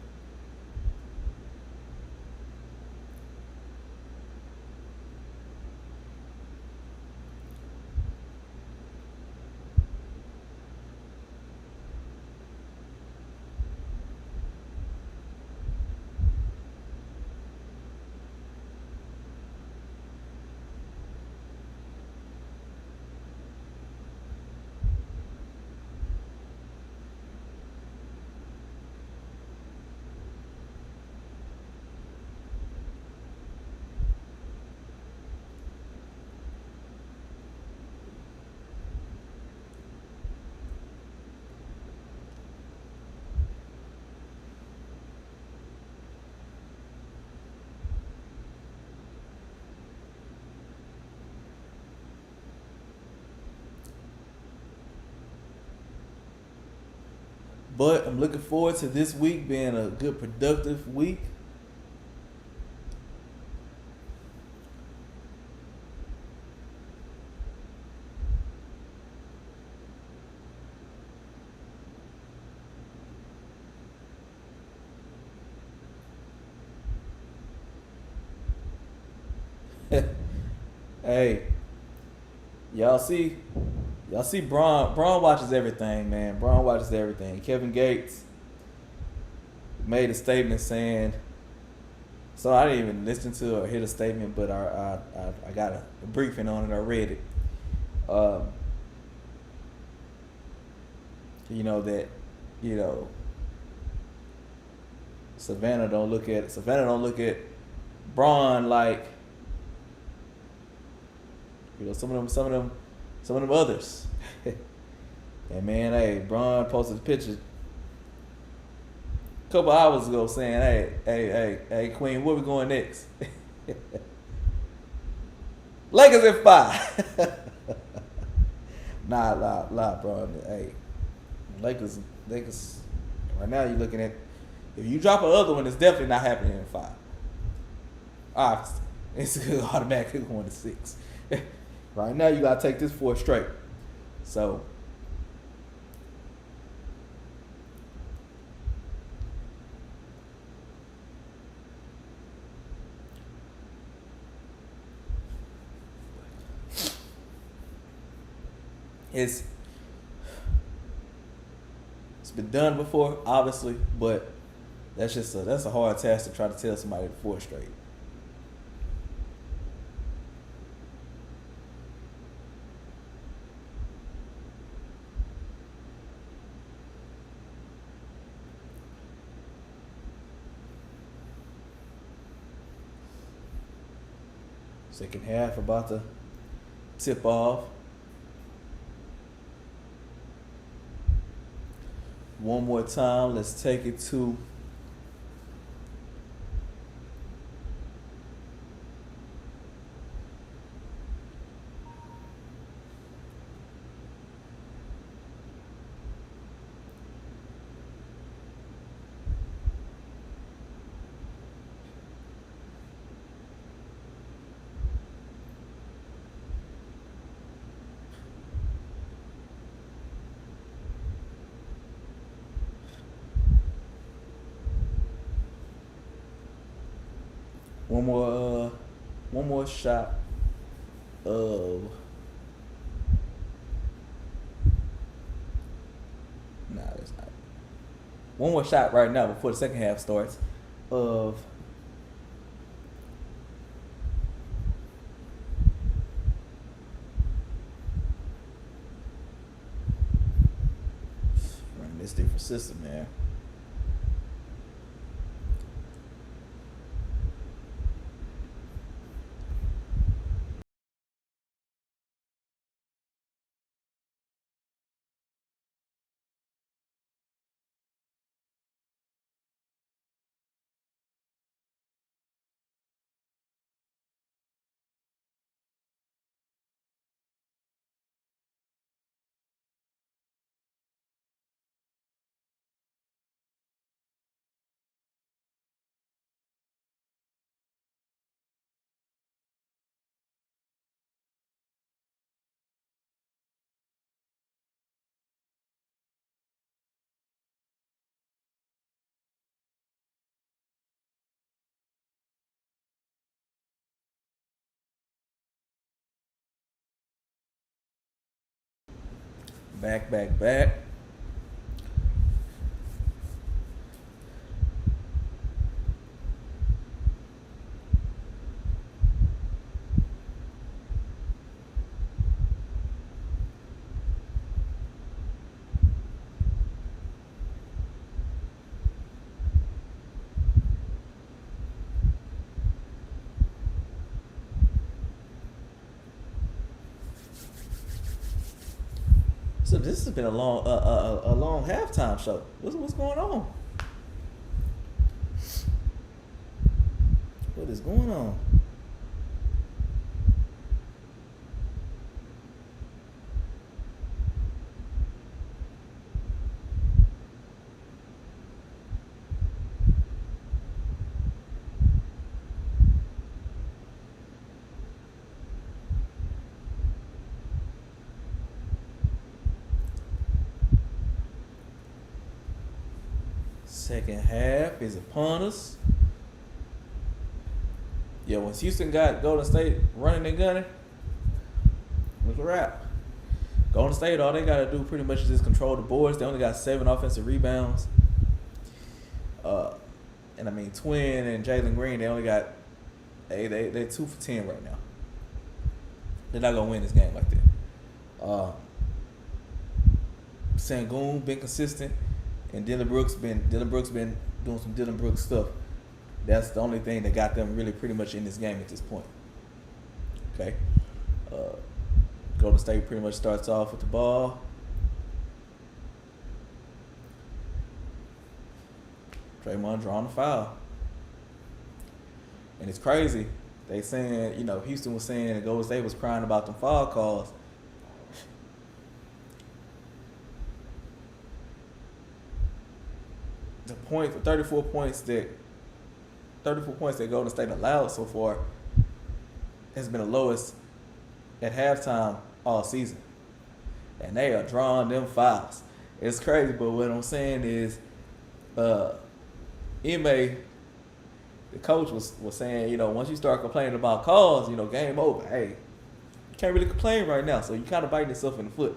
But I'm looking forward to this week being a good, productive week. Hey, y'all see, y'all see, Braun. Braun watches everything, man. Braun watches everything. Kevin Gates made a statement saying, so I didn't even listen to or hear the statement, but I got a briefing on it. I read it. Um, you know that, you know, Savannah don't look at Braun like, you know, some of them others. And man, hey, Braun posted a picture a couple hours ago saying, hey, Queen, where we going next? Lakers at 5. Nah, bro. Hey, Lakers. Right now, you're looking at, if you drop another one, it's definitely not happening in 5. Obviously, it's automatically going to 6. Right now, you gotta take this 4 straight. So, it's been done before, obviously, but that's a hard task to try to tell somebody 4 straight. Second half about to tip off. One more time, let's take it to one more shot of that's not. One more shot right now before the second half starts of this different system, man. Back. So this has been a long halftime show. What's going on? What is going on? Second half is upon us. Yeah, once Houston got Golden State running and gunning, it was a wrap. Golden State, all they got to do pretty much is just control the boards. They only got 7 offensive rebounds. And I mean, Twin and Jalen Green, they only got they're 2 for 10 right now. They're not gonna win this game like that. Sengun been consistent, and Dylan Brooks been doing some Dylan Brooks stuff. That's the only thing that got them really pretty much in this game at this point. Okay. Golden State pretty much starts off with the ball. Draymond drawing the foul. And it's crazy. They saying, Houston was saying that Golden State was crying about them foul calls. The 34 points that Golden State allowed so far has been the lowest at halftime all season. And they are drawing them fouls. It's crazy, but what I'm saying is Ime, the coach was saying, once you start complaining about calls, game over. Hey, you can't really complain right now, so you kind of biting yourself in the foot.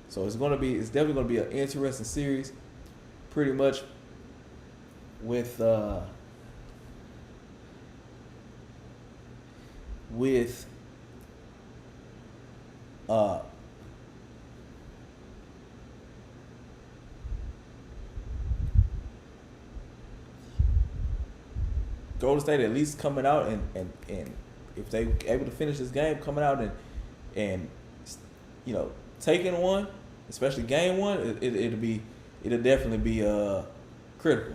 So it's definitely gonna be an interesting series, pretty much with Golden State at least coming out and if they able to finish this game, coming out and taking one, especially game one, it'll definitely be critical.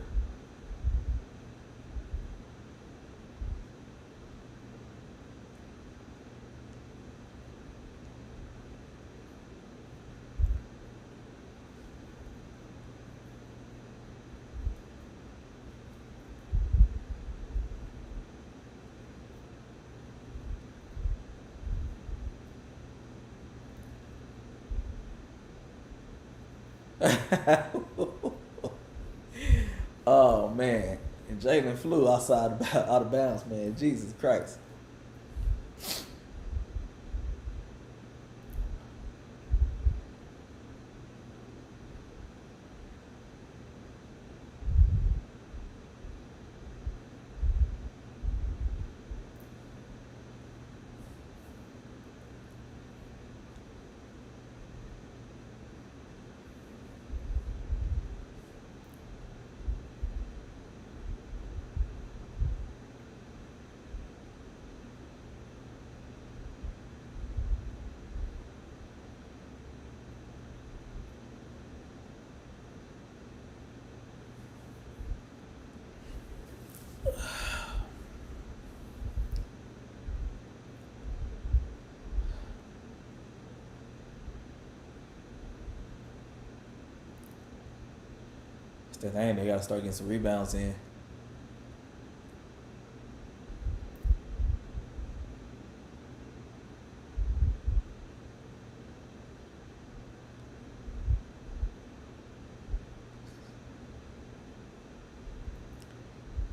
Oh man, and Jalen flew out of bounds, man. Jesus Christ. the thing. They got to start getting some rebounds in.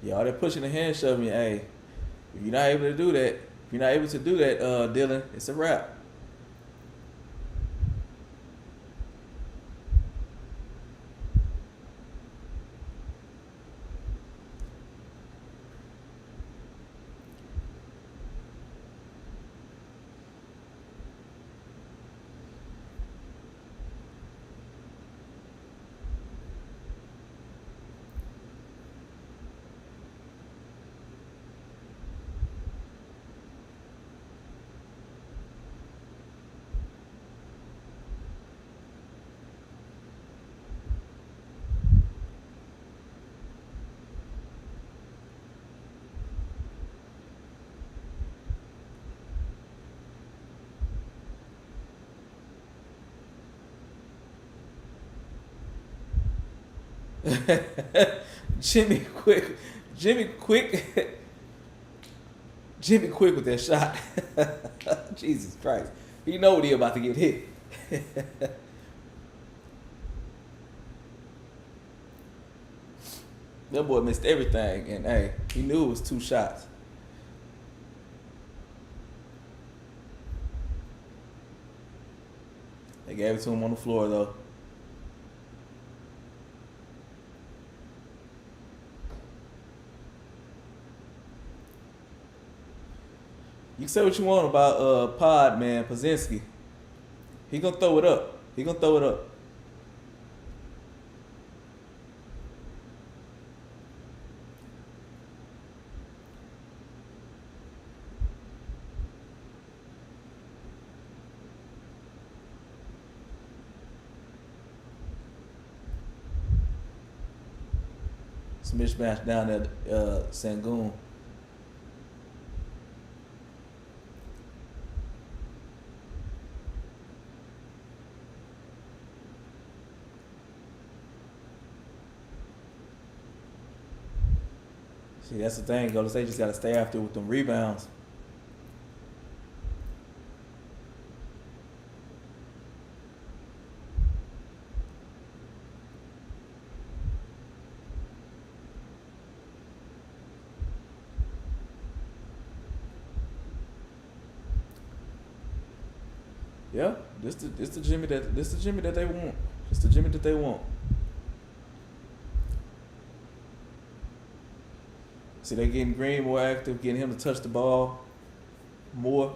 Yeah, all that pushing the hand shoving. Hey, if you're not able to do that, Dylan, it's a wrap. Jimmy quick, Jimmy quick, Jimmy quick with that shot. Jesus Christ, he know what he about to get hit. That boy missed everything, and hey, he knew it was 2 shots. They gave it to him on the floor though. You can say what you want about Pod man Pazinski. He gonna throw it up. He gonna throw it up. It's a mismatch down at Sangoon. See, that's the thing. Golden State just got to stay after with them rebounds. Yeah, this the Jimmy that they want. It's the Jimmy that they want. See, they getting Green more active, getting him to touch the ball more.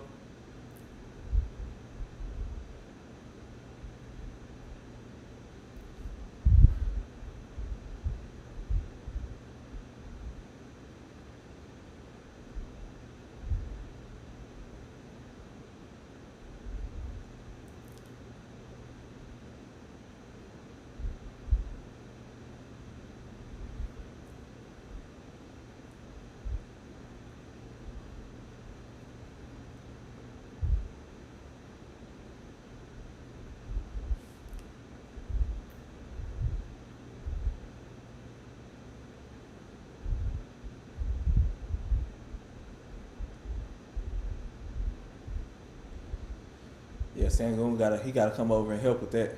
Yeah, Sangoon gotta come over and help with that.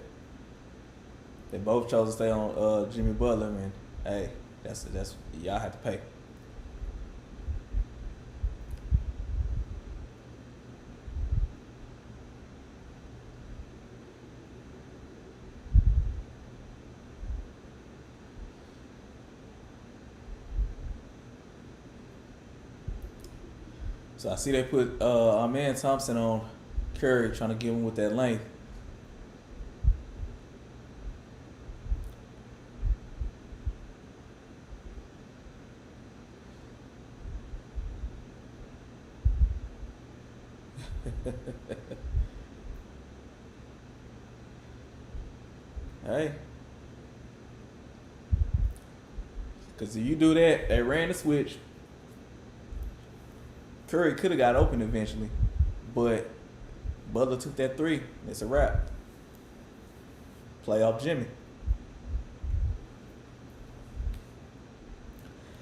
They both chose to stay on Jimmy Butler, and hey, that's y'all have to pay. So I see they put our man Thompson on Curry, trying to get him with that length. Hey, because if you do that, they ran the switch. Curry could have got open eventually, but Butler took that three. It's a wrap. Playoff Jimmy.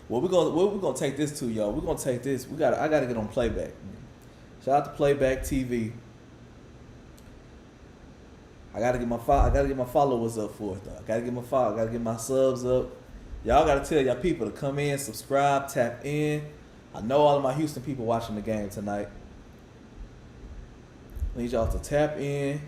What we gonna take this to, y'all? We're gonna take this. I gotta get on playback. Shout out to Playback TV. I gotta get my followers up for it though. I gotta get my subs up. Y'all gotta tell y'all people to come in, subscribe, tap in. I know all of my Houston people watching the game tonight. I need y'all to tap in.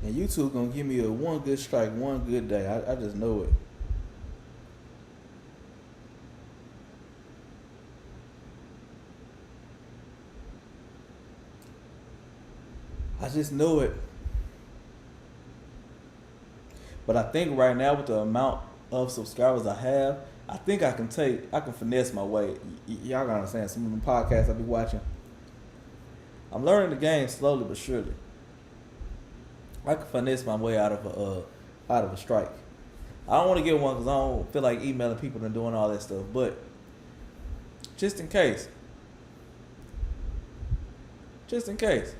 And YouTube gonna give me a one good strike, one good day. I just know it. I just know it. But I think right now with the amount of subscribers I have, I think I can finesse my way. Y'all gotta understand some of the podcasts I be watching. I'm learning the game slowly but surely. I can finesse my way out of a strike. I don't want to get one because I don't feel like emailing people and doing all that stuff. But just in case, just in case.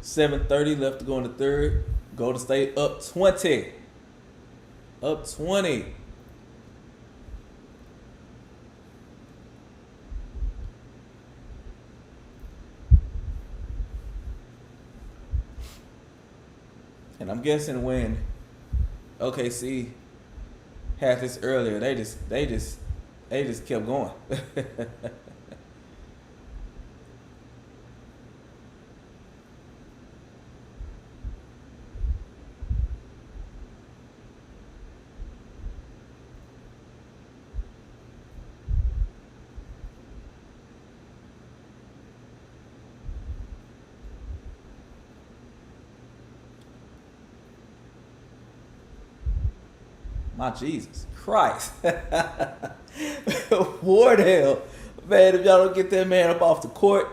7:30 left to go in the third. Golden State up 20. Up 20. And I'm guessing when OKC had this earlier, they just kept going. My Jesus Christ. Wardell. Man, if y'all don't get that man up off the court,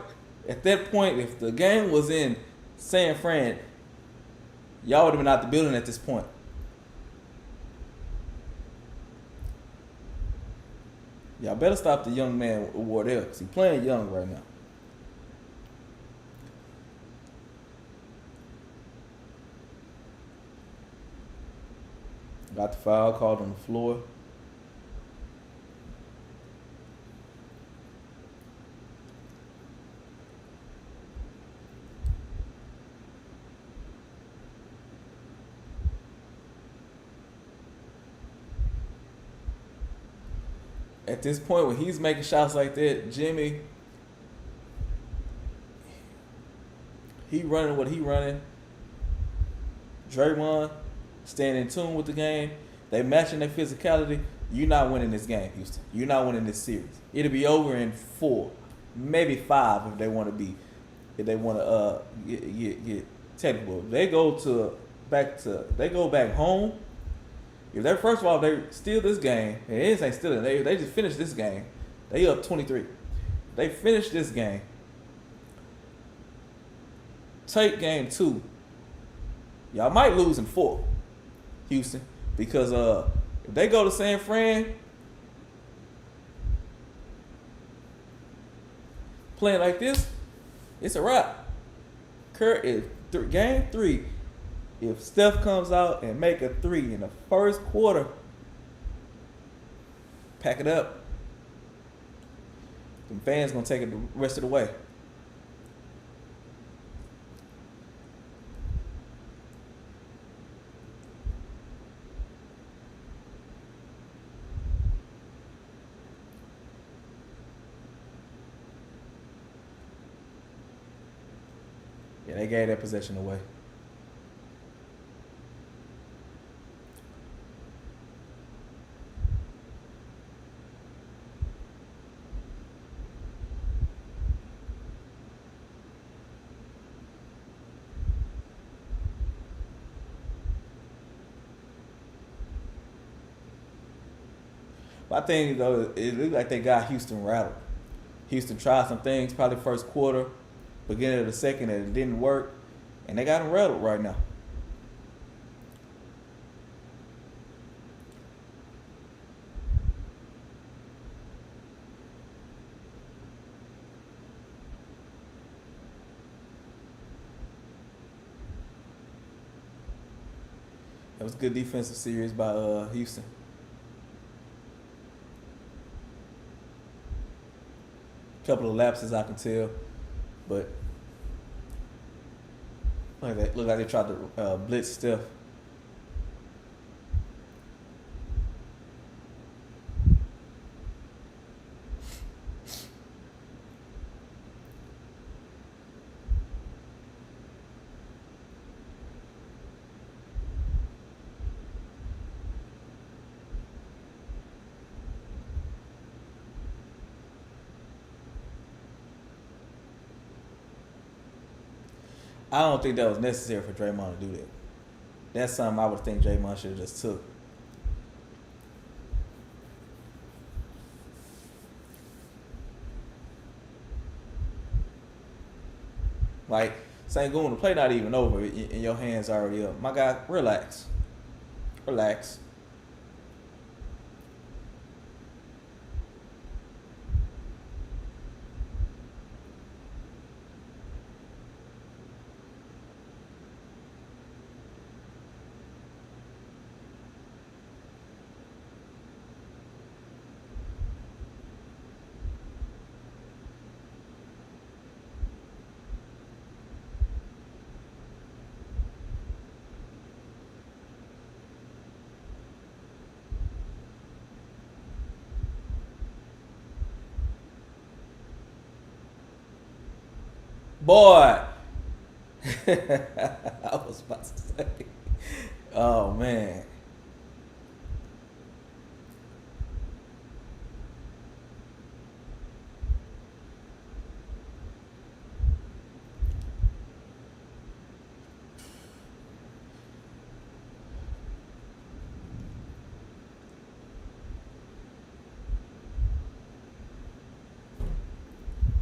at that point, if the game was in San Fran, y'all would have been out the building at this point. Y'all better stop the young man Wardell because he's playing young right now. Got the foul called on the floor. At this point, when he's making shots like that, Jimmy, he running what he running. Draymond staying in tune with the game. They matching their physicality. You're not winning this game, Houston. You're not winning this series. It'll be over in 4, maybe 5 if they want to be, if they want to get technical. If they go back home. If they first of all they steal this game, and it ain't stealing. They just finished this game. They up 23. They finished this game. Take game 2. Y'all might lose in 4, Houston, because if they go to San Fran playing like this, it's a wrap. Game 3, if Steph comes out and make a 3 in the first quarter, pack it up. The fans gonna take it the rest of the way. Yeah, they gave that possession away. But I think though it looked like they got Houston rattled. Houston tried some things probably first quarter, beginning of the second, and it didn't work, and they got them rattled right now. That was a good defensive series by Houston. Couple of lapses I can tell, but look like they tried to blitz Steph. I don't think that was necessary for Draymond to do that. That's something I would think Draymond should have just took. Like, Sengun, the play not even over and your hands already up. My guy, relax. Relax. Boy, I was about to say, oh man,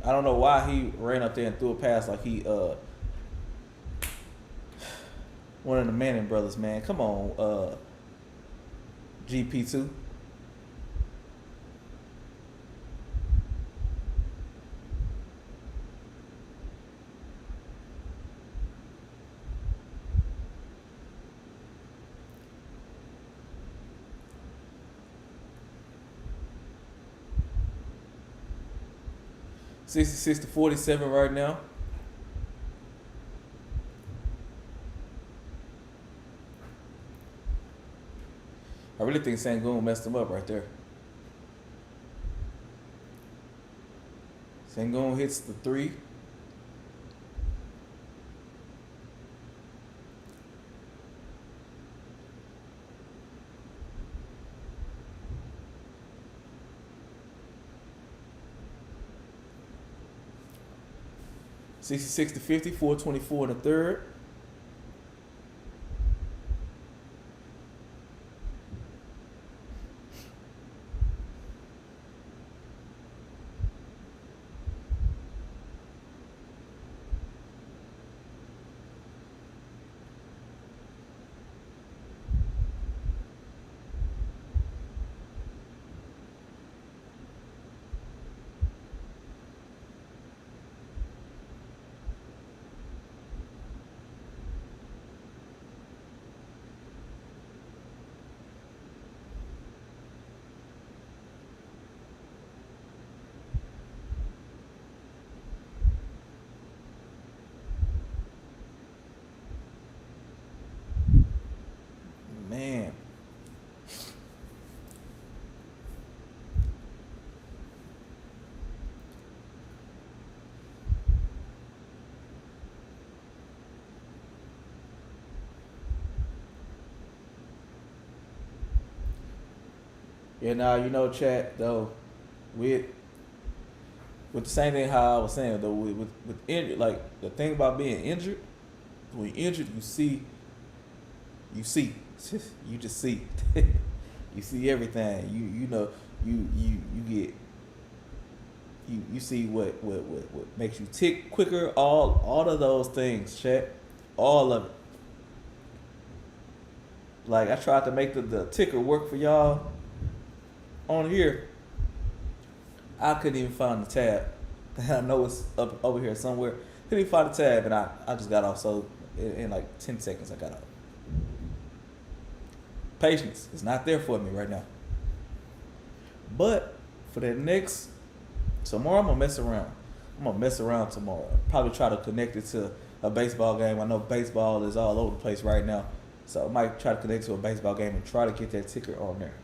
I don't know why he ran up there and threw a pass like he one of the Manning brothers, man. Come on, GP2. $66 to $47 right now. I really think Sengun messed him up right there. Sengun hits the three. $66 to 50, 424 in the third. Man. Yeah, now you know, chat though, with with the same thing how I was saying though, with injured, like the thing about being injured, when you're injured, you see, you just see, you see everything. You know, you get you see what makes you tick quicker. All of those things, chat, all of it. Like I tried to make the ticker work for y'all on here. I couldn't even find the tab. I know it's up over here somewhere. Couldn't even find the tab, and I just got off. So in like 10 seconds, I got off. Patience is not there for me right now. But for the next tomorrow, I'm gonna mess around. I'm gonna mess around tomorrow. Probably try to connect it to a baseball game. I know baseball is all over the place right now, so I might try to connect to a baseball game and try to get that ticker on there.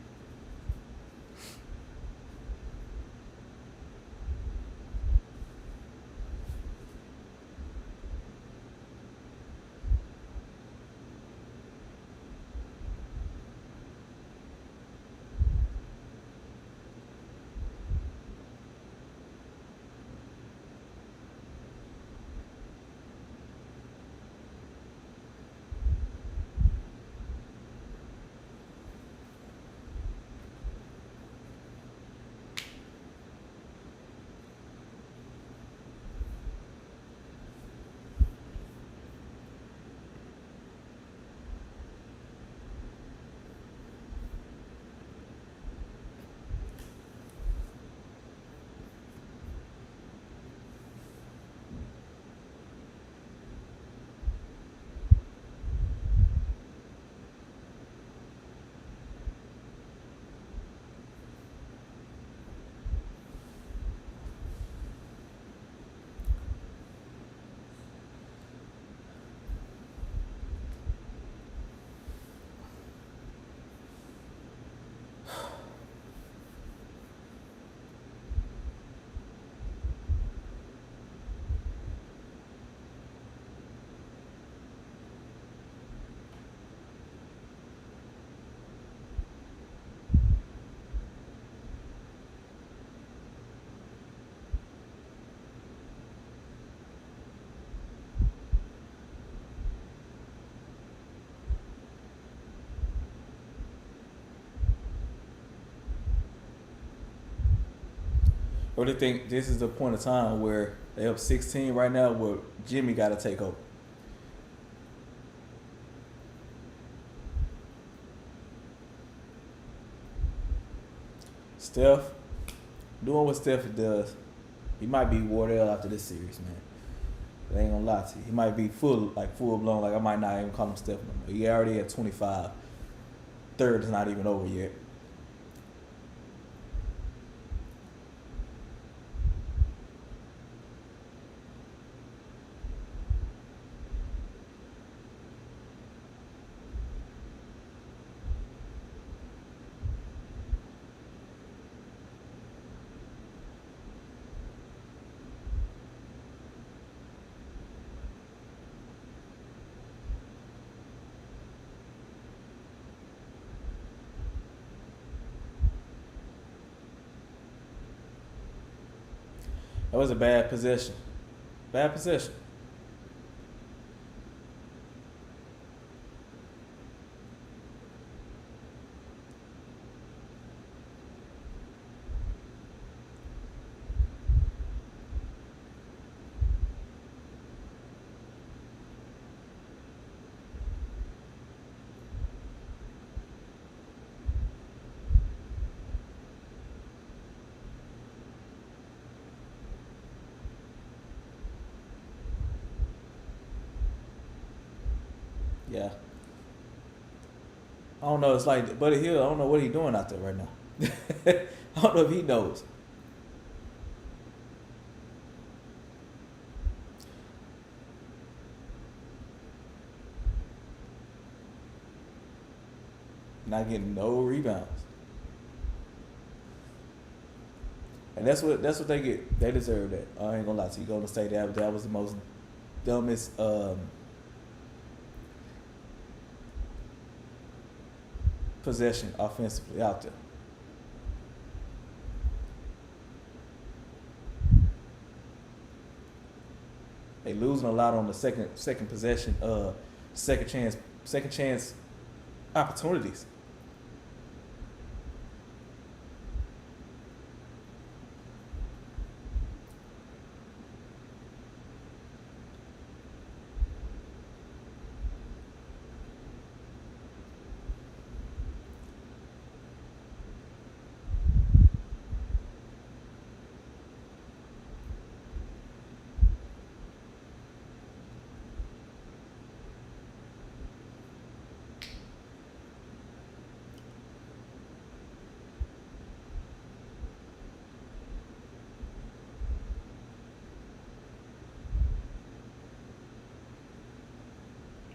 Or do you think this is the point of time where they up 16 right now, where Jimmy got to take over? Steph, doing what Steph does, he might be Wardell after this series, man. I ain't gonna lie to you. He might be full blown. Like I might not even call him Steph no more. He already at 25. Third is not even over yet. That was a bad possession. Bad possession. Yeah. I don't know. It's like Buddy Hill. I don't know what he's doing out there right now. I don't know if he knows. Not getting no rebounds. And that's what they get. They deserve that. I ain't gonna lie to you. Golden State, that was the most dumbest possession offensively out there. They losing a lot on the second possession, second chance opportunities.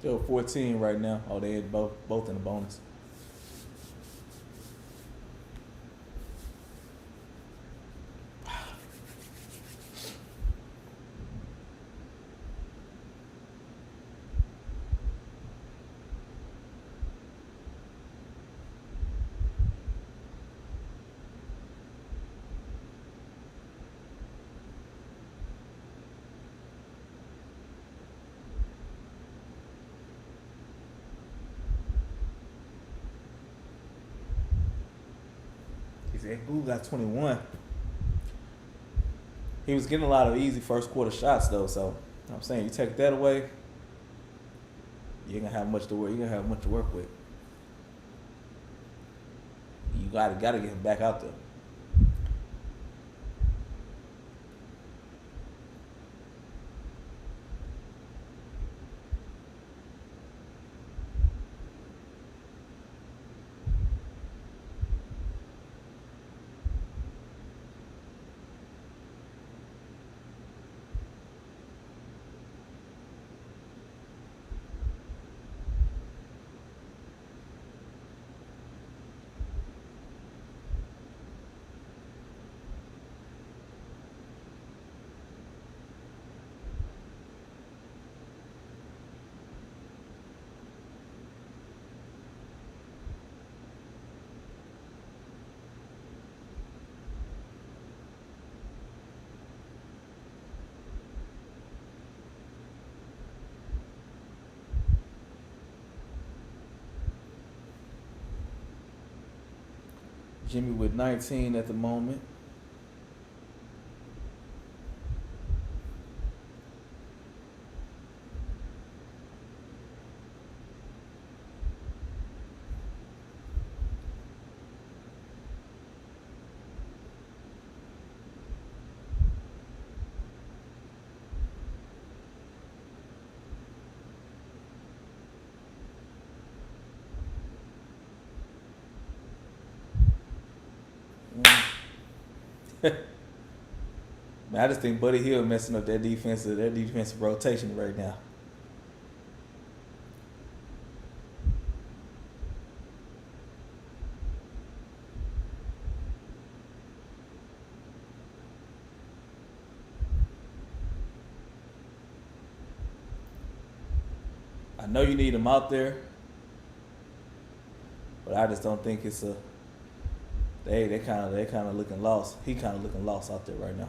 They're 14 right now. Oh, they had both in the bonus. He said, "Boo got 21." He was getting a lot of easy first quarter shots though, so I'm saying you take that away, you ain't gonna have much to work. You gonna have much to work with. You gotta get him back out there. Jimmy with 19 at the moment. Man, I just think Buddy Hill messing up that defensive rotation right now. I know you need him out there, but I just don't think it's a. They kind of looking lost. He kind of looking lost out there right now.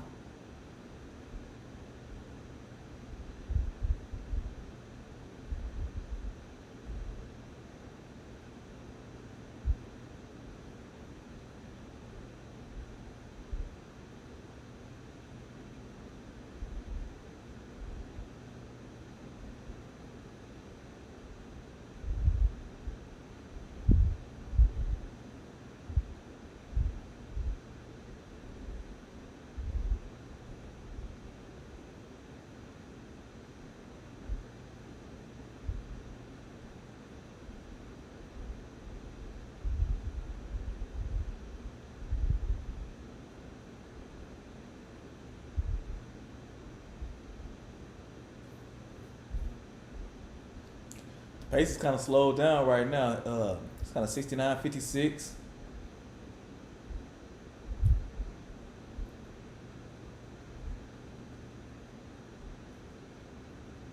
Pace is kind of slowed down right now. It's kind of 69-56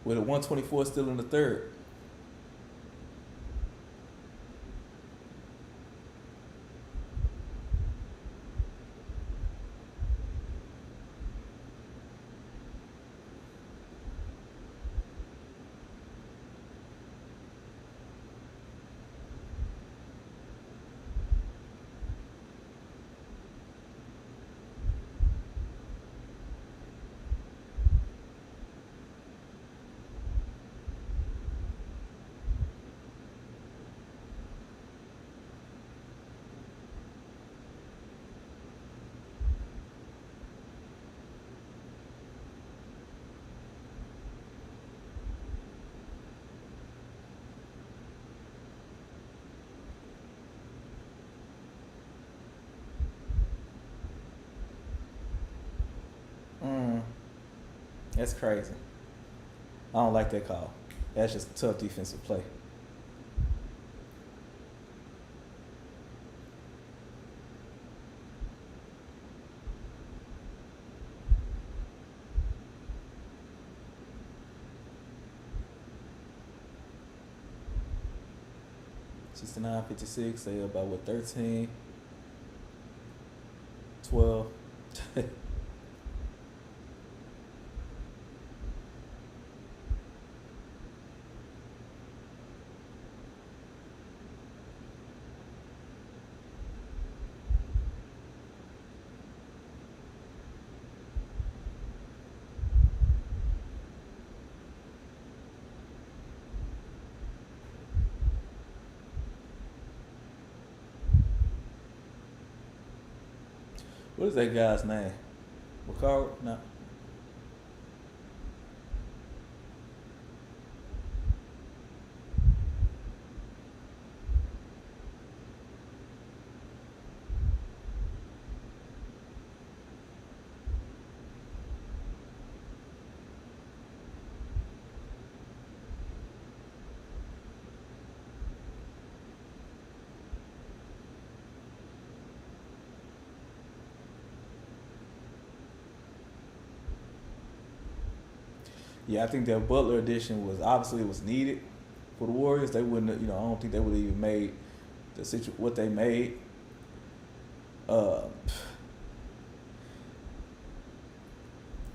with a 124 still in the third. Mm, that's crazy. I don't like that call. That's just tough defensive play. 69-56. They about what 13, 12. What is that guy's name? Ricardo? No. Yeah, I think that Butler addition was obviously it was needed for the Warriors. They wouldn't, I don't think they would have even made what they made. Uh,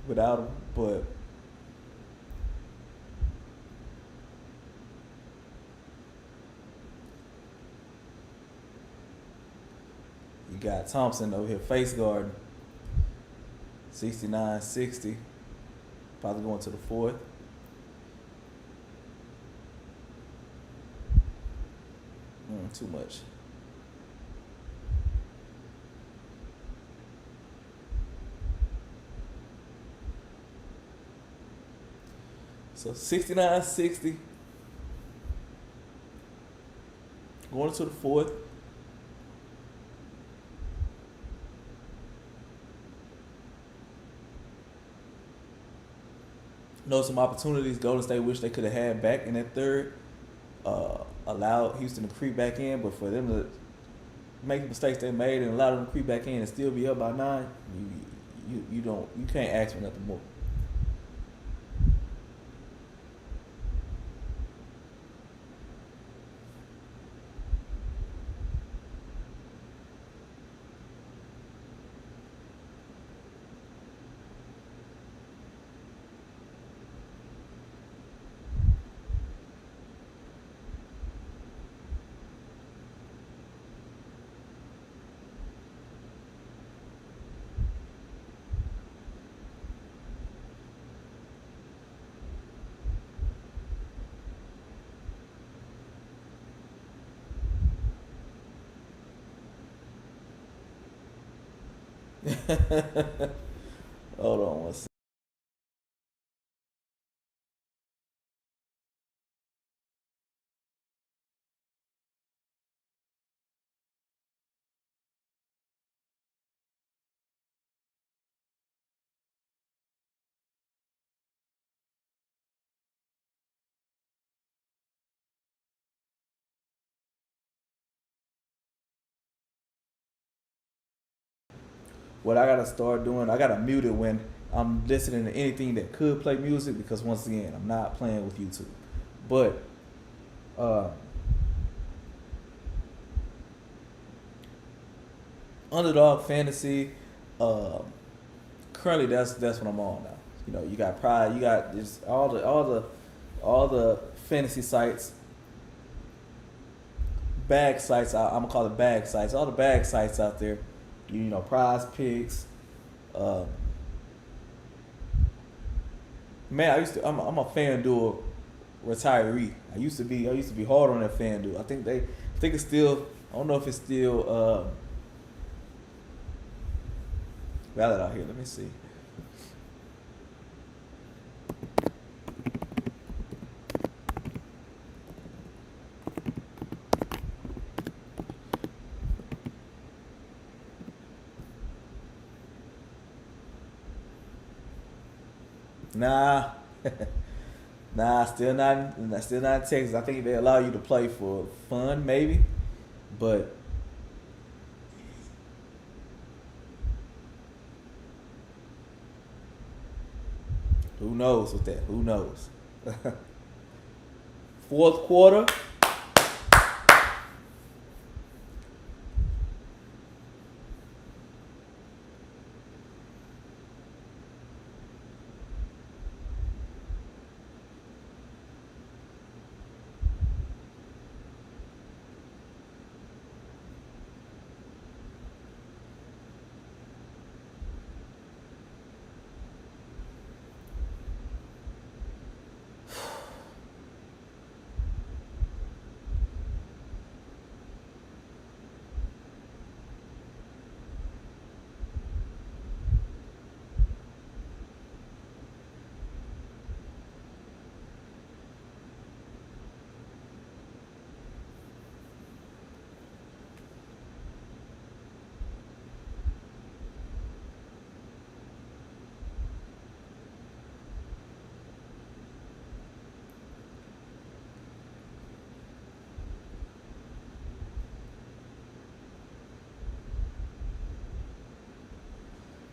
Without him, but you got Thompson over here face guarding 69-60, probably going to the fourth. Too much. So 69-60, going to the fourth. Know some opportunities Golden State wish they could have had back in that third. Allowed Houston to creep back in, but for them to make the mistakes they made and allow them to creep back in and still be up by 9, you can't ask for nothing more. Hold on one second. what I gotta start doing, I gotta mute it when I'm listening to anything that could play music because once again, I'm not playing with YouTube. But uh, Underdog Fantasy, uh, currently that's what I'm on now. You know, you got Pride, you got just all the fantasy sites, bag sites. I'm gonna call it bag sites. All the bag sites out there. You know, Prize Picks. Um, man, I'm a FanDuel retiree. I used to be hard on that FanDuel. I think it's still. I don't know if it's still valid out here. Let me see. Nah, nah, still not in Texas. I think they allow you to play for fun, maybe, but who knows with that? Who knows? Fourth quarter.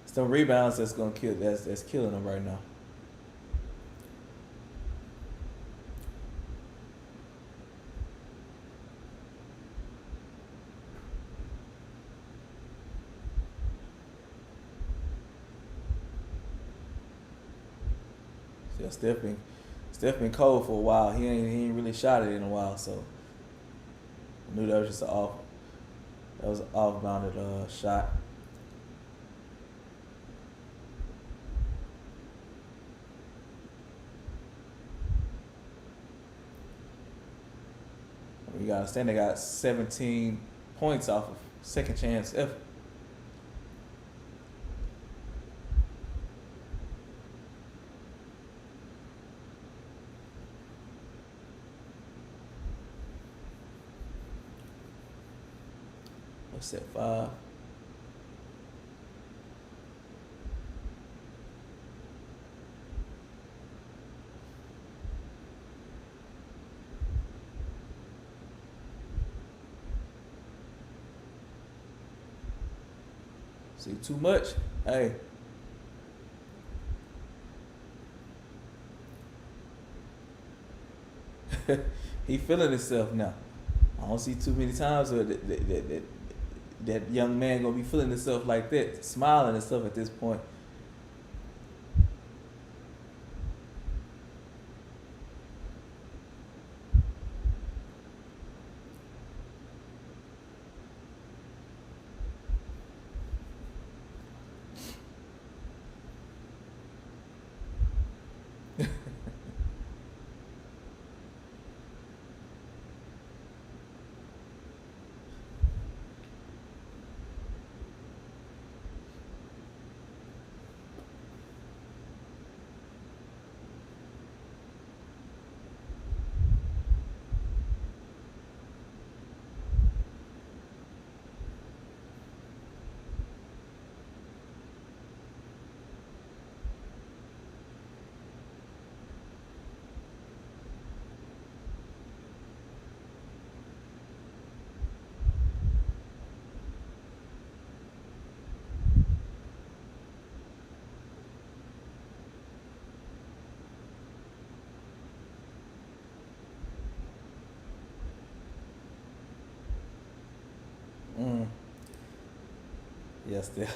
Some rebounds that's gonna kill. That's killing them right now. So Steph been cold for a while. He ain't really shot it in a while. So I knew that was just an off bounded shot. You gotta understand they got 17 points off of second chance effort. What's that, 5? See, too much. Hey, he feeling himself now. I don't see too many times where that young man gonna be feeling himself like that, smiling and stuff at this point. Mm. Yes, yeah.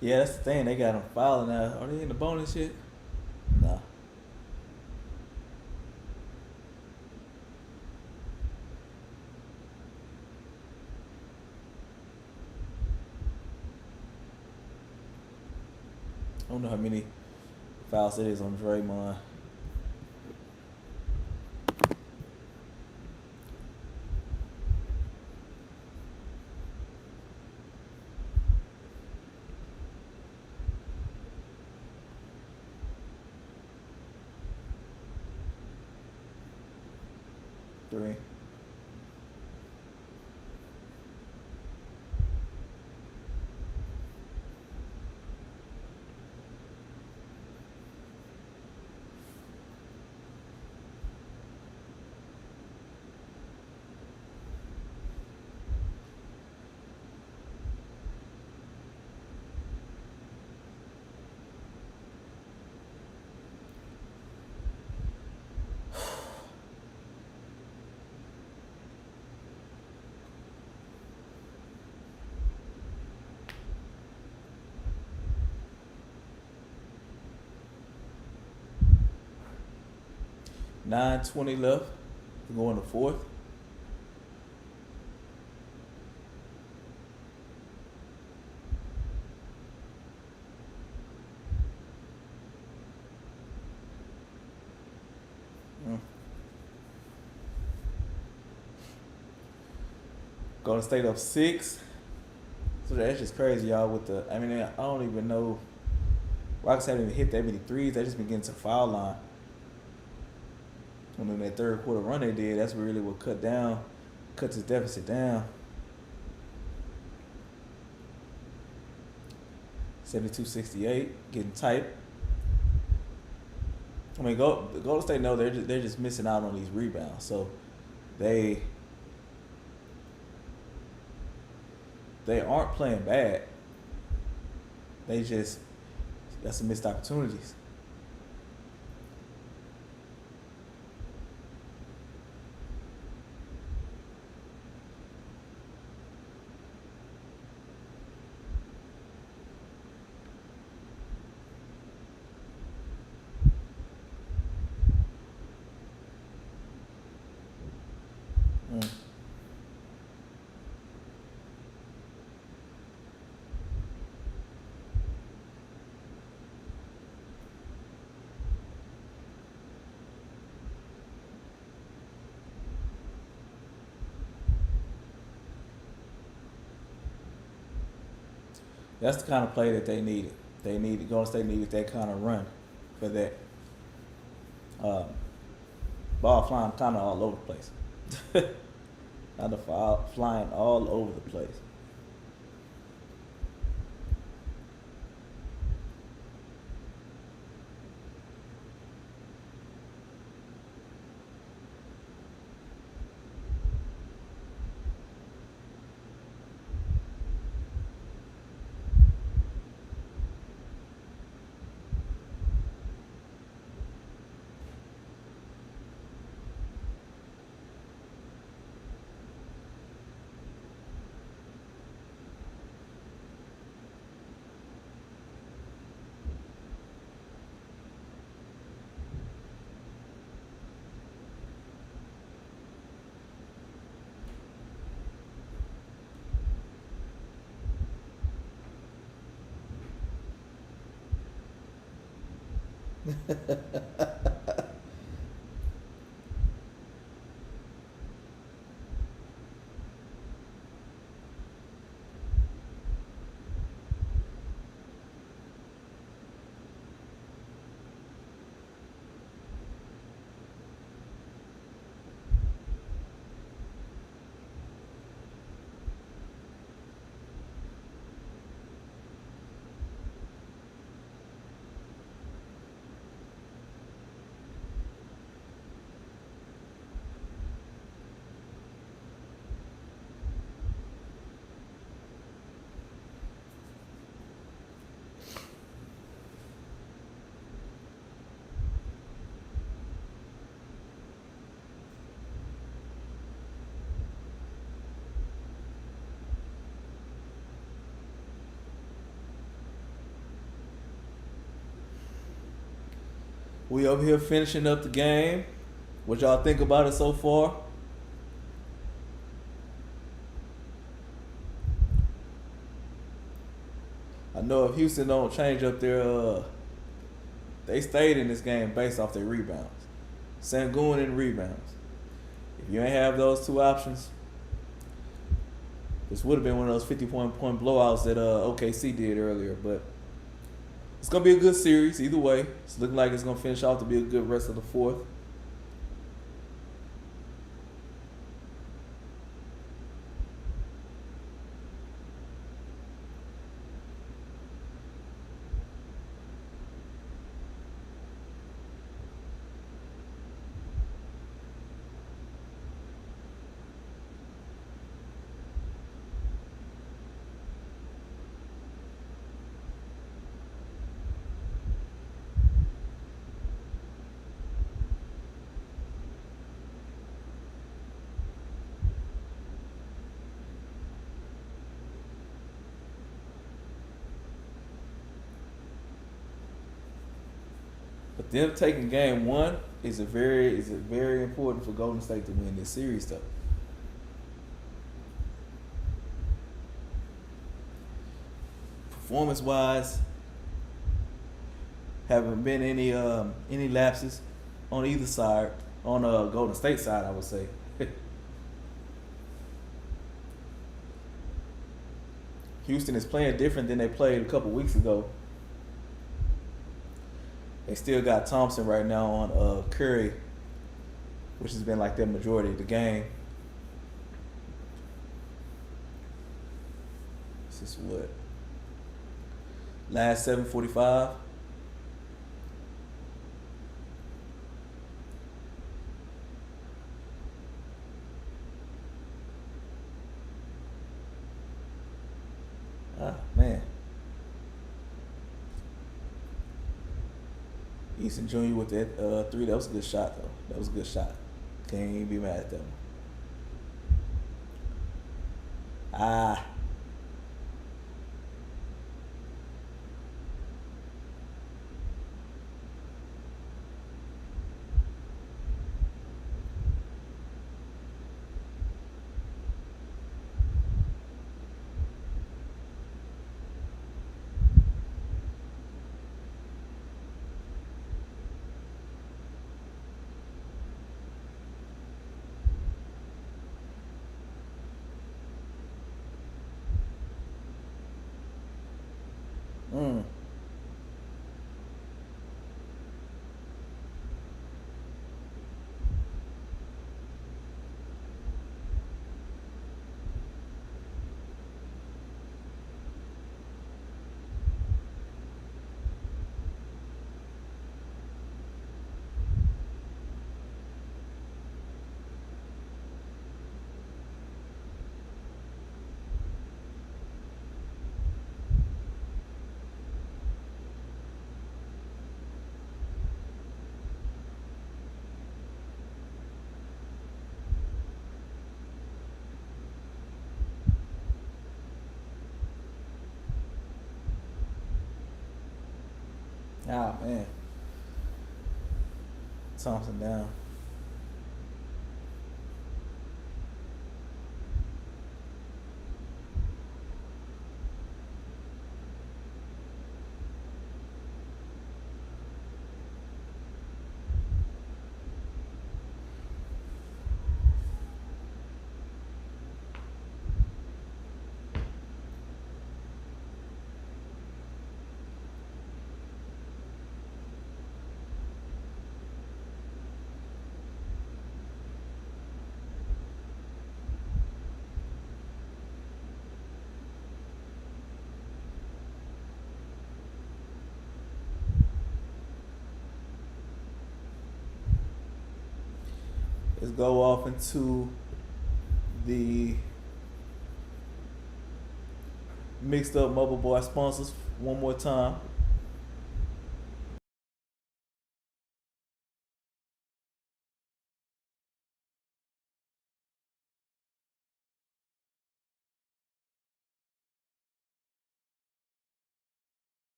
Yeah, that's the thing. They got them filing now. Are they in the bonus shit? Nah. I don't know how many fouls it is on Draymond. 3. (9:20) left. We go in the fourth. Mm. Golden State up 6. So that's just crazy, y'all. With the, I mean, I don't even know. Rockets haven't even hit that many threes. They just been getting to foul line. And then that third quarter run they did, that's really what cut this deficit down. 72-68, getting tight. I mean, Golden State know they're just missing out on these rebounds. So they they aren't playing bad. They just got some missed opportunities. Mm. That's the kind of play that they needed. Golden State needed that kind of run for that. Um, Ball flying kind of all over the place. Kind of flying all over the place. We over here finishing up the game. What y'all think about it so far? I know if Houston don't change up they stayed in this game based off their rebounds. Sangoon and rebounds. If you ain't have those two options, this would have been one of those 50-point blowouts that OKC did earlier. But it's gonna be a good series either way. It's looking like it's gonna finish off to be a good rest of the fourth. But them taking game one is very important for Golden State to win this series though. Performance wise, haven't been any lapses on either side. On Golden State side, I would say. Houston is playing different than they played a couple weeks ago. They still got Thompson right now on Curry, which has been like their majority of the game. This is what? Last 7:45. Ah, man. Easton Jr. with that three. That was a good shot, though. That was a good shot. Can't even be mad at that one. Ah. Mm. Ah, man. Thompson down. Let's go off into the mixed up Mobile Boy sponsors one more time.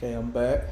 Okay, I'm back.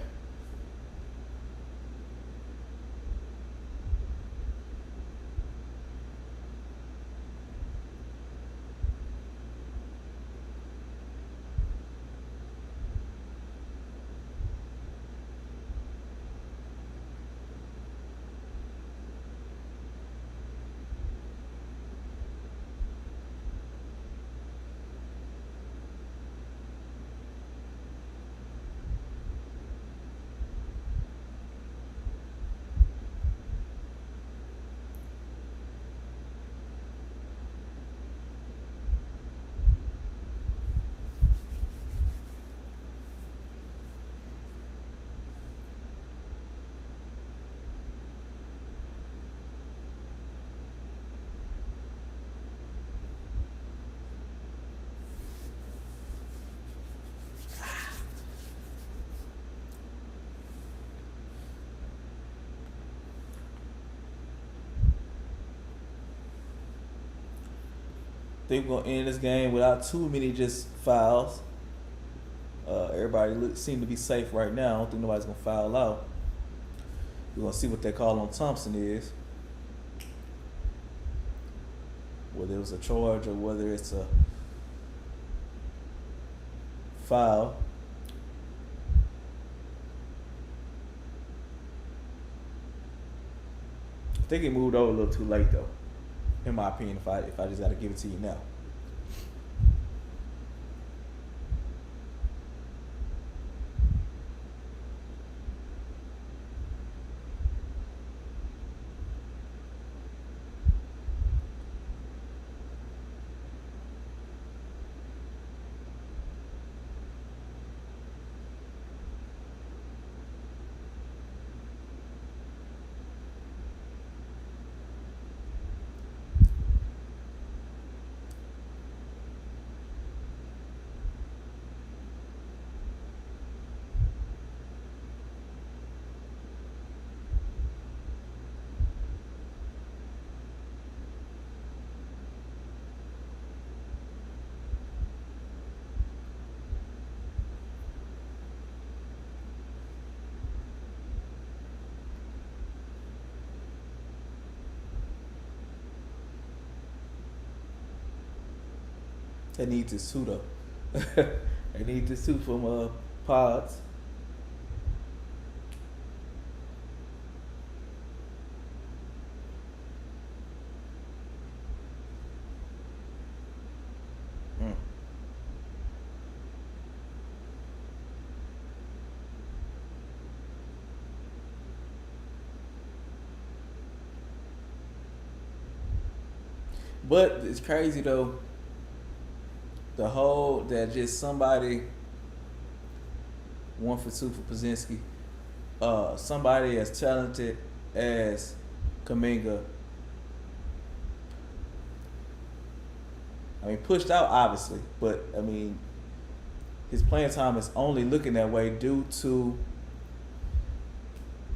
Think we're gonna end this game without too many just fouls. Everybody seem to be safe right now. I don't think nobody's gonna foul out. We're gonna see what they call on Thompson is, whether it was a charge or whether it's a foul. I think he moved over a little too late though, in my opinion. If I just gotta give it to you now. They need this too though. They need this too from Pods. Mm. But it's crazy though. The whole that just somebody 1 for 2 for Pazinski. Somebody as talented as Kaminga. I mean, pushed out obviously, but I mean, his playing time is only looking that way due to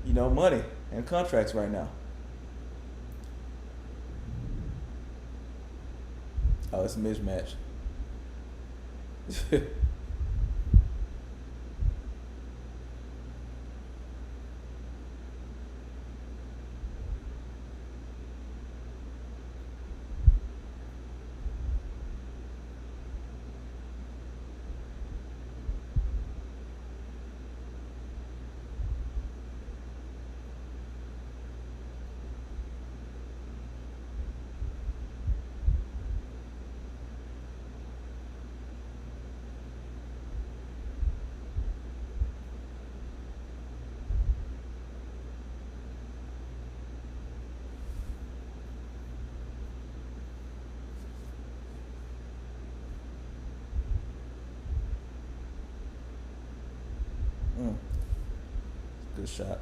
money and contracts right now. Oh, it's a mismatch. Mm, good shot.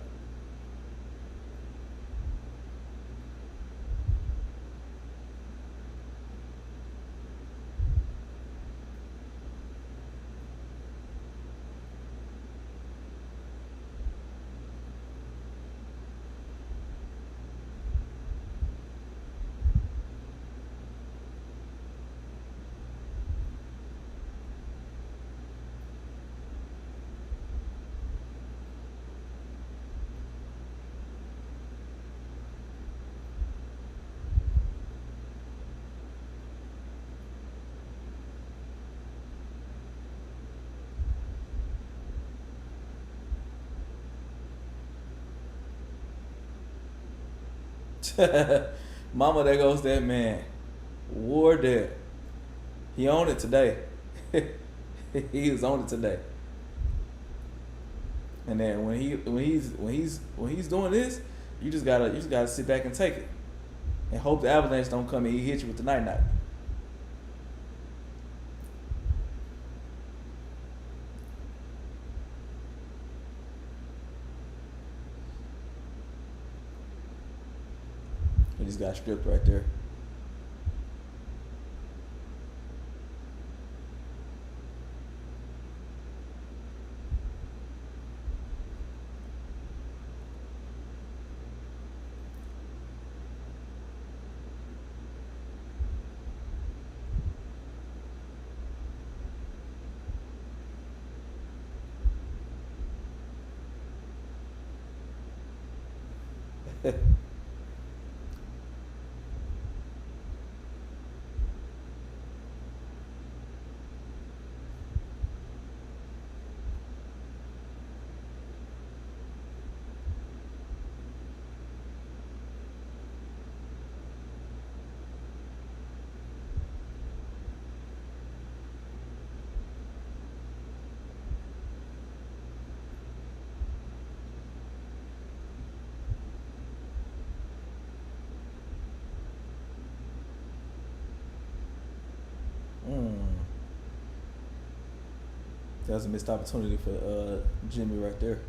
Mama, there goes that man. War there. He owned it today. He was on it today. And then when he's doing this, you just gotta sit back and take it, and hope the Avalanche don't come and he hit you with the night night. He just got stripped right there. Mm. That was a missed opportunity for Jimmy right there.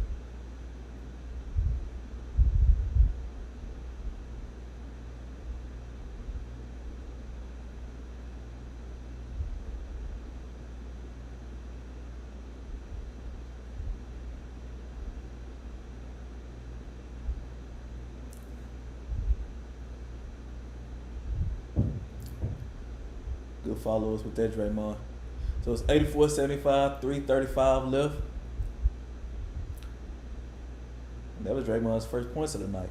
Good followers with that Draymond. So it's 84-75, 3:35 left. And that was Draymond's first points of the night.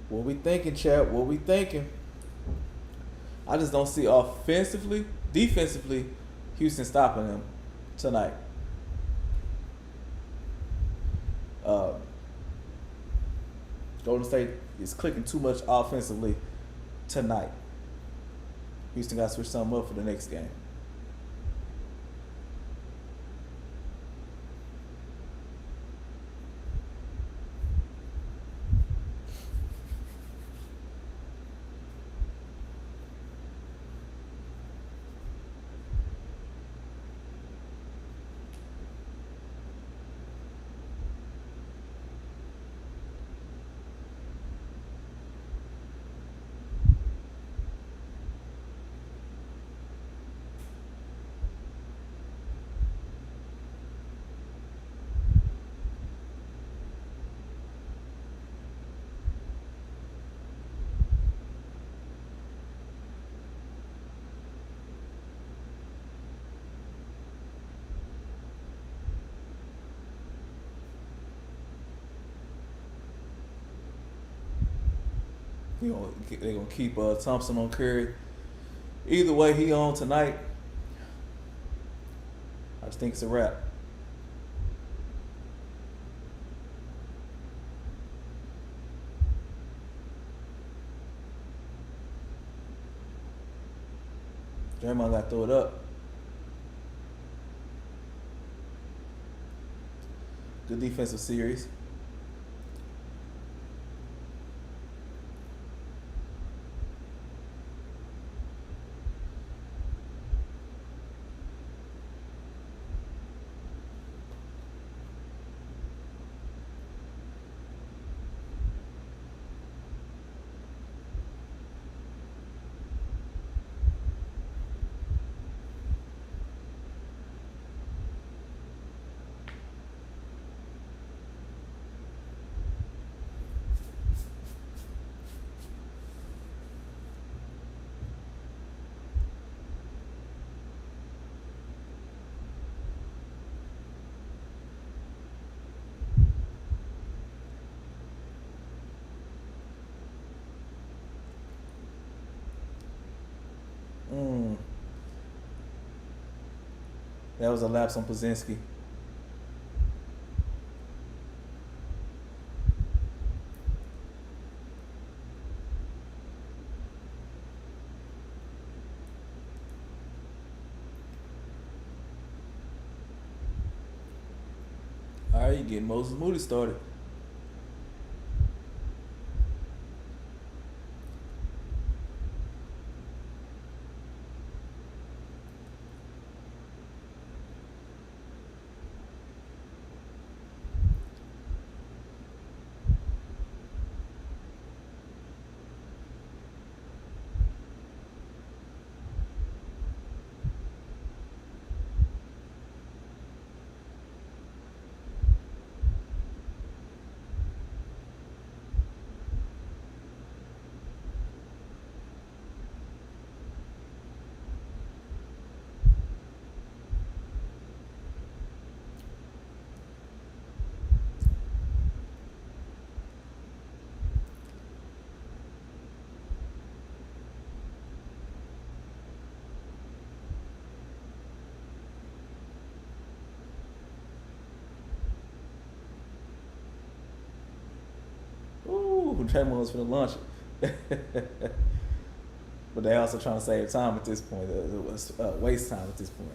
What we thinking, chat? What we thinking? I just don't see offensively, defensively, Houston stopping them tonight. Uh, Golden State is clicking too much offensively tonight. Houston got to switch something up for the next game. They're gonna keep Thompson on Curry. Either way, he on tonight. I just think it's a wrap. Draymond got to throw it up. Good defensive series. Mm. That was a lapse on Pozinski. All right, you getting Moses Moody started. Ooh, Draymond was for the lunch. But they also trying to save time at this point. It was waste time at this point.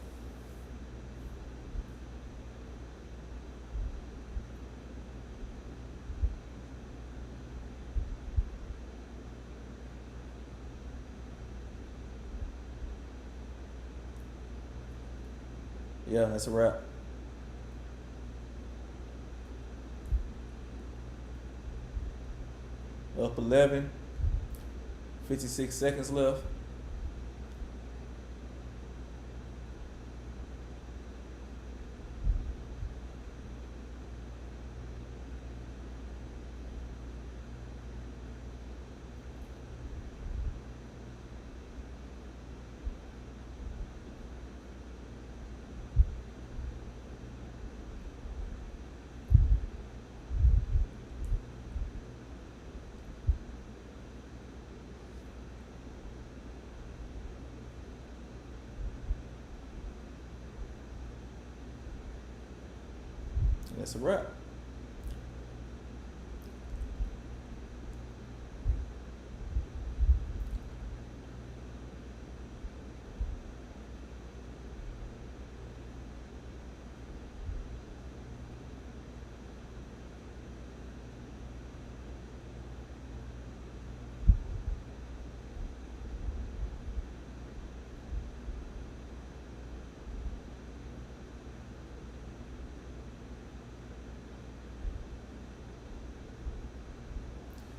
Yeah, that's a wrap. Up 11. 56 seconds left. That's a wrap.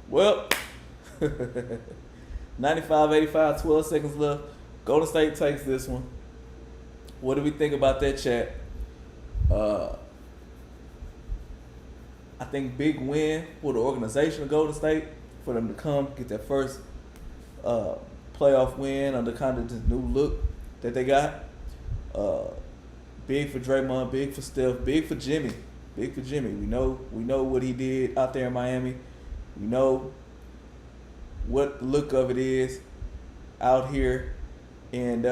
Well, 95-85, 12 seconds left. Golden State takes this one. What do we think about that, chat? I think big win for the organization of Golden State for them to come get their first playoff win under kind of the new look that they got. Big for Draymond, big for Steph, big for Jimmy. Big for Jimmy. We know what he did out there in Miami. We know what the look of it is out here, and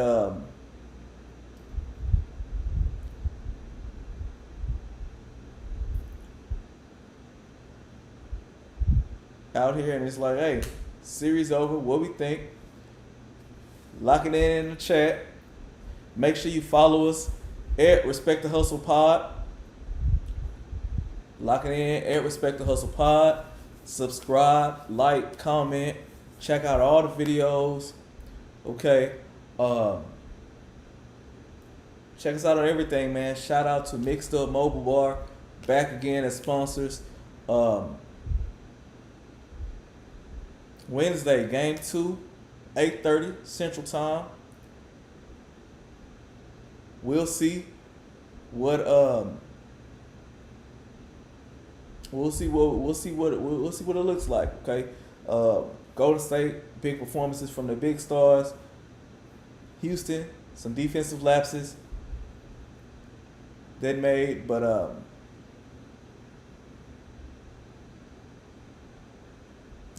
and it's like, hey, series over. What we think? Lock it in the chat. Make sure you follow us at Respect the Hustle Pod. Lock it in at Respect the Hustle Pod. Subscribe, like, comment, check out all the videos. Okay. Check us out on everything, man. Shout out to Mixed Up Mobile Bar, back again as sponsors. Wednesday, game 2, 8:30 Central Time. We'll see what we'll see what it looks like. Okay, Golden State, big performances from the big stars. Houston, some defensive lapses they made, but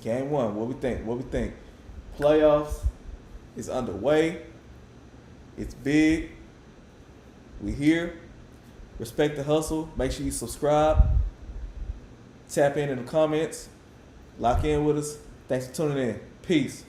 game 1, what we think? Playoffs is underway. It's big. We here. Respect the Hustle. Make sure you subscribe. Tap in the comments. Lock in with us. Thanks for tuning in. Peace.